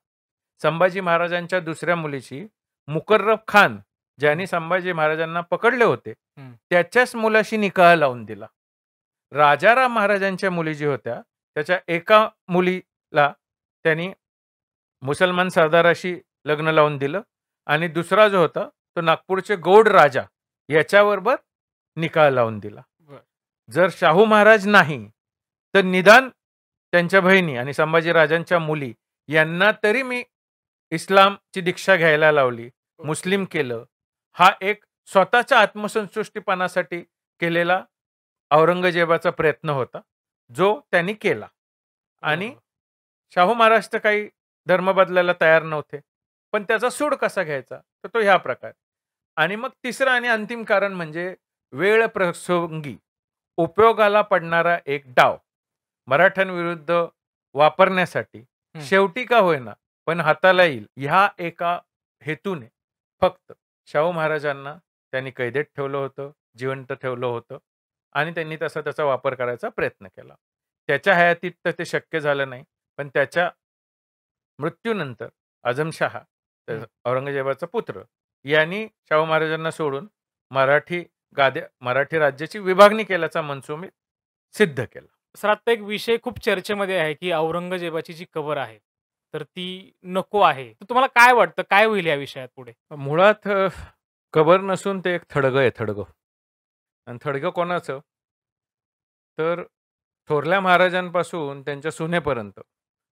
संभाजी महाराजांच्या दुसऱ्या मुलीची मुकर्रब खान ज्यांनी संभाजी महाराजांना पकडले होते, हं. त्याच्याच मुलाशी निकाह लावून दिला. राजाराम महाराजांच्या मुली जी होत्या, त्याच्या एका मुलीला त्यांनी मुसलमान सरदाराशी लग्न लावून दिलं आणि दुसरा जो होता, तो नागपूरचे गौड राजा याच्याबरोबर निकाह लावून दिला. बरं. जर शाहू महाराज नाही, तर निदान त्यांच्या बहिणी आणि संभाजी राजांच्या मुली यांना तरी मी इस्लामची दीक्षा घ्यायला लावली. मुस्लिम ओके. केलं. हा एक स्वतःच्या आत्मसंतुष्टीपणासाठी केलेला औरंगजेबाचा प्रयत्न होता, जो त्यांनी केला. आणि बरोबर. शाहू महाराज तर काही धर्म बदलायला तयार नव्हते. पण त्याचा सूड कसा घ्यायचा? तर तो ह्या प्रकारे. आणि मग तिसरं आणि अंतिम कारण म्हणजे वेळ प्रसंगी उपयोगाला पडणारा एक डाव मराठ्यांविरुद्ध वापरण्यासाठी हं. शेवटी का होईना, पण हाताला येईल ह्या एका हेतूने फक्त शाहू महाराजांना त्यांनी कैदेत ठेवलं होतं, जिवंत ठेवलं होतं आणि त्यांनी तसा त्याचा वापर करायचा प्रयत्न केला. त्याच्या हयातीत तर ते शक्य झालं नाही. पण त्याच्या मृत्यूनंतर आझमशहा हं. औरंगजेबाचा पुत्र यांनी शाहू महाराजांना सोडून मराठी मराठी राज्याची विभागणी केल्याचा मनसू मी सिद्ध केला. सर आता एक विषय खूप चर्चेमध्ये आहे, की औरंगजेबाची जी कबर आहे, तर ती नको आहे. तर तुम्हाला काय वाटतं, काय होईल या विषयात पुढे? मुळात कबर नसून ते एक थडगं आहे थडगं. आणि थडगं कोणाचं? तर थोरल्या महाराजांपासून त्यांच्या सुनेपर्यंत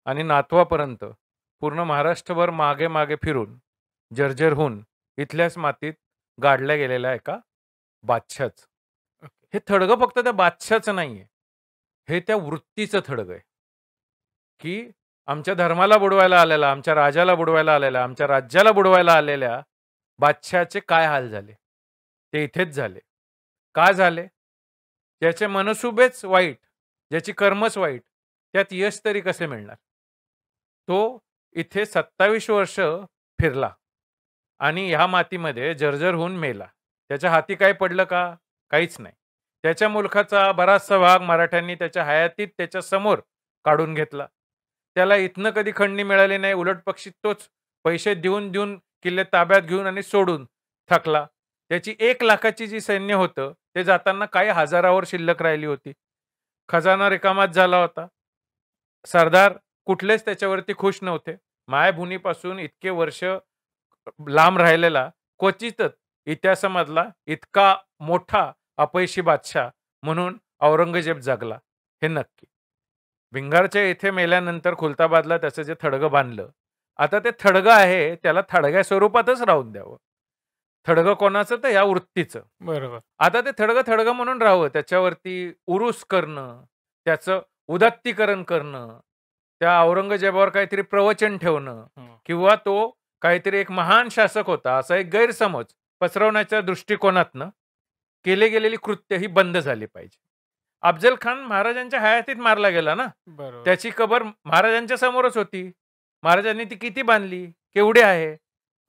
आणि नातवापर्यंत पूर्ण महाराष्ट्रभर मागे-मागे फिरून, जर्जर होऊन इथल्याच मातीत गाडल्या गेलेल्या एका बादशहाचं. ओके. हे थडगं फक्त त्या बादशहाचं नाहीये. हे त्या वृत्तीचं थडगं आहे, की आमच्या धर्माला बुडवायला आलेला, आमच्या राजाला बुडवायला आलेला, आमच्या राज्याला बुडवायला आलेल्या बादशहाचे काय हाल झाले? ते इथेच झाले. का झाले? ज्याचे मनसुबेच वाईट, ज्याची कर्मच वाईट, त्यात यश तरी कसे मिळणार? तो इथे 27 वर्ष फिरला आणि ह्या मातीमध्ये जर्जर होऊन मेला. त्याच्या हाती काय पडलं का? काहीच नाही. त्याच्या मुलखाचा बराचसा भाग मराठ्यांनी त्याच्या हयातीत त्याच्यासमोर काढून घेतला. त्याला इथनं कधी खंडणी मिळाली नाही. उलटपक्षी तोच पैसे देऊन किल्ले ताब्यात घेऊन आणि सोडून थकला. त्याची 1,00,000ची जी सैन्य होतं, ते जाताना काही हजारावर शिल्लक राहिली होती. खजाना रिकामाच झाला होता. सरदार कुठलेच त्याच्यावरती खुश नव्हते. मायभूमीपासून इतके वर्ष लांब राहिलेला क्वचितच इतिहासामधला इतका मोठा अपयशी बादशाह म्हणून औरंगजेब जगला, हे नक्की. भिंगारच्या इथे मेल्यानंतर खुलताबादला त्याचं जे थडगं बांधलं. आता ते थडगं आहे, त्याला थडग्या स्वरूपातच राहून द्यावं. थडगं कोणाचं? तर या वृत्तीचं. बरोबर. आता ते थडगं म्हणून राहावं. त्याच्यावरती उरूस करणं, त्याचं उदात्तीकरण करणं, त्या औरंगजेबावर काहीतरी प्रवचन ठेवणं हं. किंवा तो काहीतरी एक महान शासक होता, असा एक गैरसमज पसरवण्याच्या दृष्टिकोनातनं केली गेलेली कृत्य ही बंद झाली पाहिजे. अफजल खान महाराजांच्या हयातीत मारला गेला ना. बरोबर. त्याची कबर महाराजांच्या समोरच होती. महाराजांनी ती किती बांधली? केवढी आहे?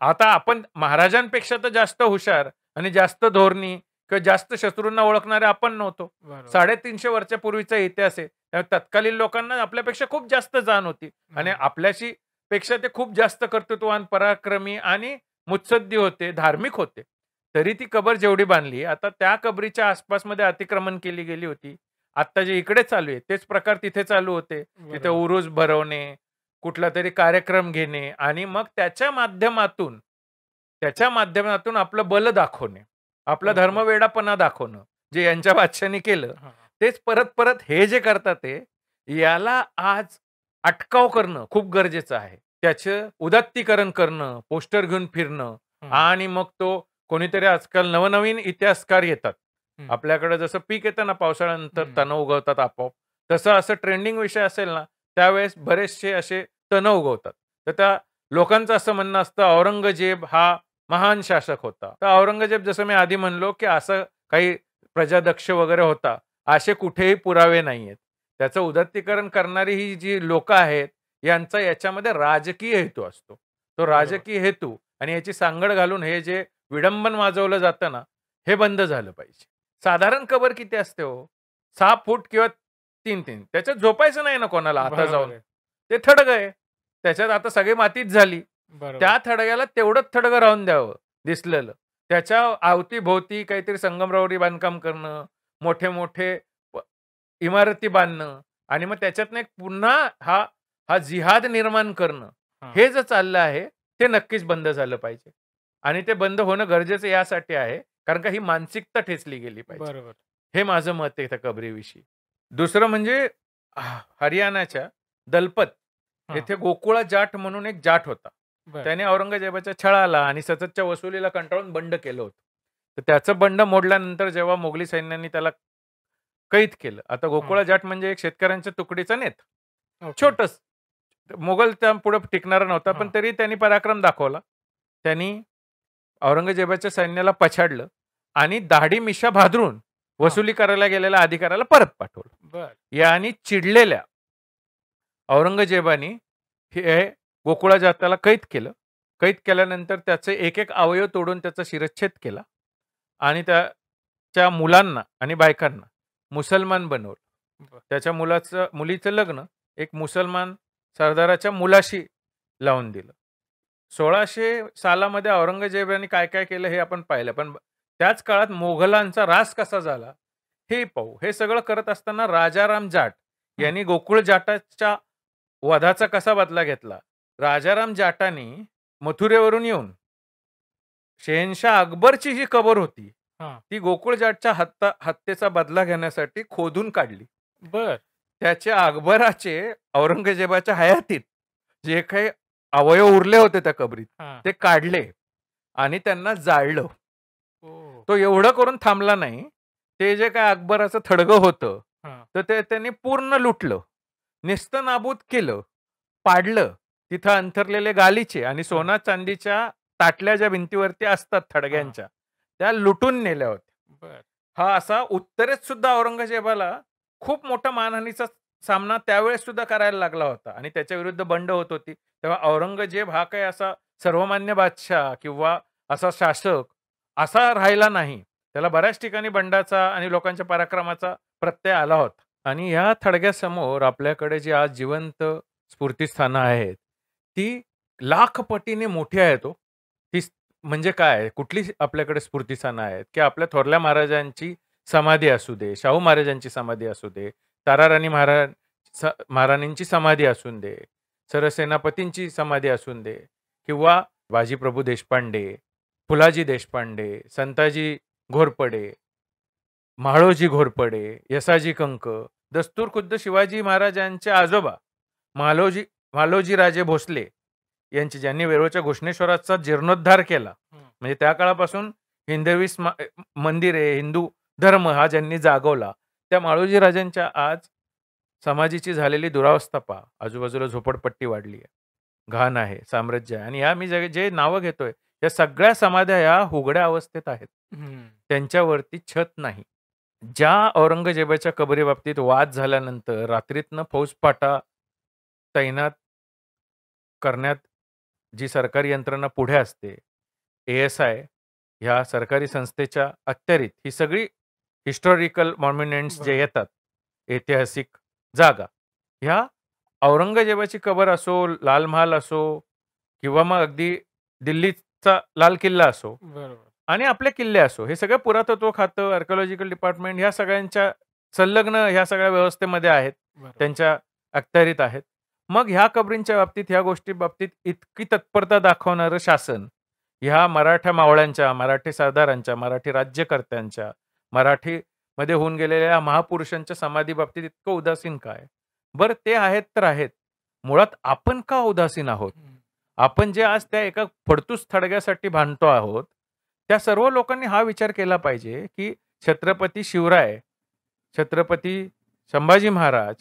आता आपण महाराजांपेक्षा तर जास्त हुशार आणि जास्त धोरणी किंवा जास्त शत्रूंना ओळखणारे आपण नव्हतो. बरोबर. 350 वर्षापूर्वीचा पूर्वीचा इतिहास आहे. त्यामुळे तत्कालीन लोकांना आपल्यापेक्षा खूप जास्त जाण होती आणि हं. आपल्याशी पेक्षा ते खूप जास्त कर्तृत्ववान, पराक्रमी आणि मुत्सद्दी होते, धार्मिक होते. तरी ती कबर जेवढी बांधली, आता त्या कबरीच्या आसपासमध्ये अतिक्रमण केली गेली होती. आत्ता जे इकडे चालू आहे, तेच प्रकार तिथे चालू होते. तिथे बरोबर. उरूस भरवणे, कुठलातरी कार्यक्रम घेणे आणि मग त्याच्या माध्यमातून आपलं बल दाखवणे, आपला ओके. धर्मवेडापणा दाखवणं, जे यांच्या बादशाहांनी केलं. हां. तेच परत-परत हे जे करतात ते, याला आज अटकाव करणं खूप गरजेचं आहे. त्याचं उदात्तीकरण करणं, पोस्टर घेऊन फिरणं हं. आणि मग तो कोणीतरी आजकाल नवनवीन इतिहासकार येतात. हं. आपल्याकडे जसं पीक येतं ना पावसाळ्यानंतर हं. तण उगवतात आपोआप. तसं असं ट्रेंडिंग विषय असेल ना, त्यावेळेस बरेचसे असे तण उगवतात. तर त्या लोकांचं असं म्हणणं असतं औरंगजेब हा महान शासक होता. तर औरंगजेब जसं मी आधी म्हणलो, की असं काही प्रजादक्ष वगैरे होता. असे कुठेही पुरावे नाहीयेत. त्याचं उदात्तीकरण करणारी ही जी लोकं आहेत, यांचा याच्यामध्ये राजकीय हेतू असतो. तो बरोबर. राजकीय हेतू आणि याची सांगड घालून हे जे विडंबन वाजवलं जातं ना, हे बंद झालं पाहिजे. साधारण कबर किती असते हो? 6 फूट किंवा 3-3 त्याच्यात झोपायचं नाही ना कोणाला आता बरोबर जाऊन. आहे. ते थडगं आहे. त्याच्यात आता सगळी मातीच झाली. बरोबर. त्या थडग्याला तेवढंच थडगं राहून द्यावं दिसलेलं. त्याच्या अवतीभोवती काहीतरी संगमरवरी बांधकाम करणं, मोठे-मोठे इमारती बांधणं आणि मग त्याच्यातनं एक पुन्हा हा हा जिहाद निर्माण करणं, हां. हे जे चाललं आहे, ते नक्कीच बंद झालं पाहिजे. आणि ते बंद होणं गरजेचं यासाठी आहे, कारण का ही मानसिकता ठेचली गेली पाहिजे. बरोबर. हे माझं मत आहे त्या कबरीविषयी. दुसरं म्हणजे हरियाणाच्या दलपत हां. येथे गोकुळा जाट म्हणून एक जाट होता. बरं. त्याने औरंगजेबाच्या छळाला आणि सततच्या वसुलीला कंटाळून बंड केलं होतं. तर त्याचं बंड मोडल्यानंतर जेव्हा मोगली सैन्याने त्याला कैद केलं. आता हां. गोकुळा जाट म्हणजे एक शेतकऱ्यांच्या तुकडीचा नेता. ओके. छोटंच. मोगल त्यापुढे टिकणारा नव्हता, पण हां. तरी त्यांनी पराक्रम दाखवला. त्यांनी औरंगजेबाच्या सैन्याला पछाडलं आणि दाढी मिशा भादरून हां. वसुली करायला गेलेल्या अधिकाऱ्याला परत पाठवलं. बरं. यानी चिडलेल्या औरंगजेबाने हे गोकुळा जाताला कैद केलं. कैद केल्यानंतर त्याचे एक-एक अवयव तोडून त्याचा शिरच्छेद केला आणि त्याच्या मुलांना आणि बायकांना मुसलमान बनवलं. बरं. त्याच्या मुलीचं लग्न एक मुसलमान सरदाराच्या मुलाशी लावून दिलं. 1600 सालामध्ये औरंगजेबाने काय-काय केलं हे आपण पाहिलं. पण त्याच काळात मोगलांचा ऱ्हास कसा झाला हे पाहू. हे सगळं करत असताना राजाराम जाट हं. यांनी गोकुळ जाटाच्या वधाचा कसा बदला घेतला. राजाराम जाटांनी मथुरेवरून येऊन शहेनशाह अकबरची जी कबर होती, हां. ती गोकुळ जाटच्या हत्येचा बदला घेण्यासाठी खोदून काढली. बरं. त्याचे अकबराचे औरंगजेबाच्या हयातीत जे काही अवयव उरले होते त्या कबरीत, हां. ते काढले आणि त्यांना जाळलं. ओह! तो एवढं करून थांबला नाही. ते जे काय अकबराचं थडगं होतं, हां. तर ते त्यांनी पूर्ण लुटलं. नेस्तनाबूत केलं, पाडलं. तिथं अंथरलेले गालिचे आणि हां. सोना-चांदीच्या ताटल्या ज्या भिंतीवरती असतात हां. थडग्यांच्या, त्या लुटून नेल्या होत्या. बरं. हा असा उत्तरेत सुद्धा औरंगजेबाला खूप मोठा मानहानीचा सामना त्यावेळेस सुद्धा करायला लागला होता आणि त्याच्या विरुद्ध बंड होत होती. तेव्हा औरंगजेब हा काही असा सर्वमान्य बादशाह किंवा असा शासक असा राहिला नाही. त्याला बऱ्याच ठिकाणी बंडाचा आणि लोकांच्या पराक्रमाचा प्रत्यय आला होता. आणि या थडग्यासमोर आपल्याकडे जी आज जिवंत स्फूर्तिस्थानं आहेत, ती लाख पटीने मोठी आहेत हो. ती म्हणजे काय? कुठली आपल्याकडे स्फूर्तिस्थानं आहेत, की आपल्या थोरल्या महाराजांची समाधी असू दे, शाहू महाराजांची समाधी असू दे, ताराराणी महाराणींची समाधी असून दे, सरसेनापतींची समाधी असून दे किंवा बाजीप्रभू देशपांडे, फुलाजी देशपांडे, संताजी घोरपडे, म्हाळोजी घोरपडे, यसाजी कंक, दस्तूरखुद्द शिवाजी महाराजांचे आजोबा मालोजी मालोजी राजे भोसले यांची ज्यांनी वेरूळच्या घोषणेश्वराचा जीर्णोद्धार केला. हं. म्हणजे त्या काळापासून हिंदवी मंदिरे, हिंदू धर्म हा ज्यांनी जागवला, त्या माळोजी राजांच्या आज समाधीची झालेली दुरावस्था पहा. आजूबाजूला झोपडपट्टी वाढली आहे. घाण आहे, साम्राज्य आहे आणि या मी जे नावं घेतोय, या सगळ्या समाध्या या उघड्या अवस्थेत आहेत. हं. त्यांच्यावरती छत नाही. ज्या औरंगजेबाच्या कबरीबाबतीत वाद झाल्यानंतर रात्रीतनं फौजफाटा तैनात करण्यात जी सरकारी यंत्रणा पुढे असते, ए-एस-आय ह्या सरकारी संस्थेच्या अखत्यारीत ही सगळी हिस्टॉरिकल मॉन्युमेंट्स जे बरं. येतात, ऐतिहासिक जागा, ह्या औरंगजेबाची कबर असो, लाल महाल असो किंवा मग अगदी दिल्लीचा लाल किल्ला असो बरोबर. आणि आपले किल्ले असो, हे सगळं पुरातत्व खातं, आर्किओलॉजिकल डिपार्टमेंट ह्या सगळ्यांच्या संलग्न ह्या सगळ्या व्यवस्थेमध्ये आहेत. बरोबर. त्यांच्या अखत्यारीत आहेत. मग ह्या कबरींच्या बाबतीत, ह्या गोष्टी बाबतीत इतकी तत्परता दाखवणारं शासन, ह्या मराठा मावळ्यांच्या, मराठी सरदारांच्या, मराठी राज्यकर्त्यांच्या, मराठीमध्ये होऊन गेलेल्या महापुरुषांच्या समाधी बाबतीत इतकं उदासीन काय? बरं ते आहेत तर आहेत. मुळात आपण का उदासीन आहोत? हं. आपण जे आज त्या एका फडतूस थडग्यासाठी भांडतो आहोत, त्या सर्व लोकांनी हा विचार केला पाहिजे, की छत्रपती शिवराय, छत्रपती संभाजी महाराज,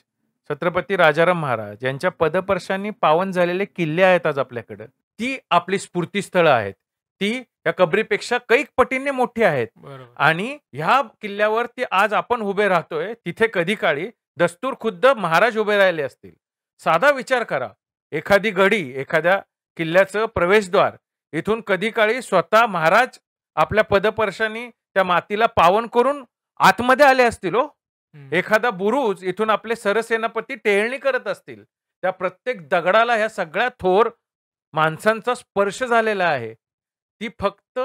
छत्रपती राजाराम महाराज यांच्या पदस्पर्शांनी पावन झालेले किल्ले आहेत आज आपल्याकडं. ती आपली स्फूर्तिस्थळं आहेत. ती या कबरीपेक्षा कैक पटीने मोठी आहेत. बरोबर. आणि ह्या किल्ल्यावरती आज आपण उभे राहतोय, तिथे कधी काळी दस्तूर खुद्द महाराज उभे राहिले असतील. साधा विचार करा. एखादी गडी, एखाद्या किल्ल्याचं प्रवेशद्वार इथून कधी काळी स्वतः महाराज आपल्या पदस्पर्शांनी त्या मातीला पावन करून आतमध्ये आले असतील हो. हं. एखादा बुरुज इथून आपले सरसेनापती टेहळणी करत असतील. त्या प्रत्येक दगडाला ह्या सगळ्या थोर माणसांचा स्पर्श झालेला आहे. ती फक्त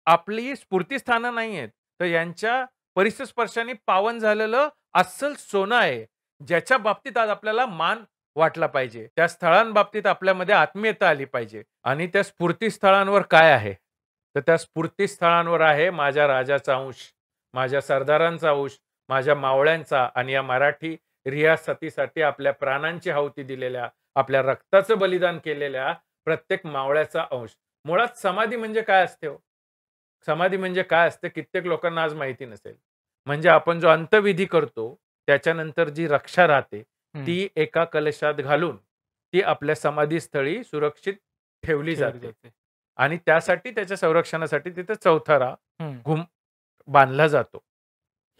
आपली स्फूर्तिस्थानं नाहीयेत, तर यांच्या परिसस्पर्शाने पावन झालेलं अस्सल सोनं आहे, ज्याच्या बाबतीत आज आपल्याला मान वाटला पाहिजे. त्या स्थळांबाबतीत आपल्यामध्ये आत्मीयता आली पाहिजे. आणि त्या स्फूर्तिस्थळांवर काय आहे? तर त्या स्फूर्तिस्थळांवर आहे माझ्या राजाचा अंश, माझ्या सरदारांचा अंश, माझ्या मावळ्यांचा आणि या मराठी रियासतीसाठी आपल्या प्राणांची आहुती दिलेल्या, आपल्या रक्ताचं बलिदान केलेल्या प्रत्येक मावळ्याचा अंश. मुळात समाधी म्हणजे काय असते हो? समाधी म्हणजे काय असते कित्येक लोकांना आज माहिती नसेल. म्हणजे आपण जो अंत्यविधी करतो, त्याच्यानंतर जी रक्षा राहते, हं. ती एका कलशात घालून ती आपल्या समाधीस्थळी सुरक्षित ठेवली ठेवली जाते. जाते. आणि त्यासाठी त्याच्या संरक्षणासाठी तिथे चौथरा हं. बांधला जातो.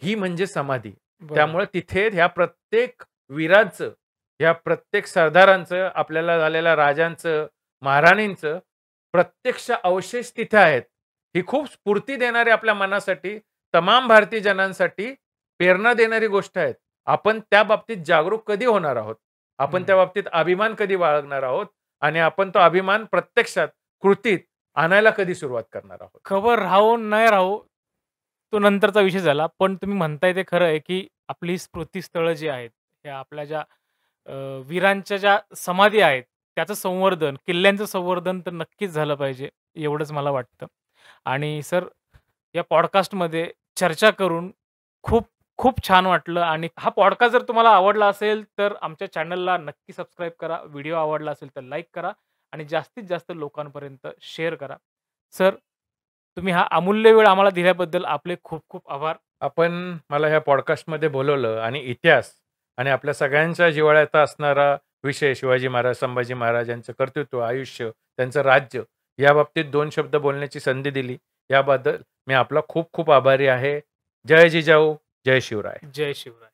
ही म्हणजे समाधी. बरोबर. त्यामुळे तिथे ह्या प्रत्येक वीराचं, ह्या प्रत्येक सरदारांचं, आपल्याला झालेल्या राजांचं, महाराणींचं प्रत्यक्ष अवशेष तिथे आहेत. ही खूप स्फूर्ती देणारी आपल्या मनासाठी, तमाम भारतीय जनांसाठी प्रेरणा देणारी गोष्ट आहे. आपण त्या बाबतीत जागरूक कधी होणार आहोत? आपण हं. त्या बाबतीत अभिमान कधी बाळगणार आहोत? आणि आपण तो अभिमान प्रत्यक्षात, कृतीत आणायला कधी सुरुवात करणार आहोत? खबर राहो नाही राहो, तो नंतरचा विषय झाला. पण तुम्ही म्हणताय ते खरं आहे, की आपली स्मृतीस्थळं जी आहेत, ह्या आपल्या ज्या अ, वीरांच्या ज्या समाधी आहेत, त्याचं संवर्धन, किल्ल्यांचं संवर्धन तर नक्कीच झालं पाहिजे, एवढंच मला वाटतं. आणि सर, या पॉडकास्टमध्ये चर्चा करून खूप खूप छान वाटलं आणि हा पॉडकास्ट जर तुम्हाला आवडला असेल, तर आमच्या चॅनलला नक्की सबस्क्राईब करा. व्हिडिओ आवडला असेल तर लाईक करा आणि जास्तीत जास्त लोकांपर्यंत शेअर करा. सर, तुम्ही हा अमूल्य वेळ आम्हाला दिल्याबद्दल आपले खूप खूप आभार. आपण मला ह्या पॉडकास्टमध्ये बोलावलं आणि इतिहास आणि आपल्या सगळ्यांच्या जिव्हाळ्याचा असणारा विषय शिवाजी महाराज, संभाजी महाराजांचं कर्तृत्व, आयुष्य, त्यांचं राज्य या बाबतीत 2 शब्द बोलण्याची संधी दिली. याबद्दल मी आपला खूप खूप आभारी आहे. जय जिजाऊ, जय शिवराय. जय शिवराय.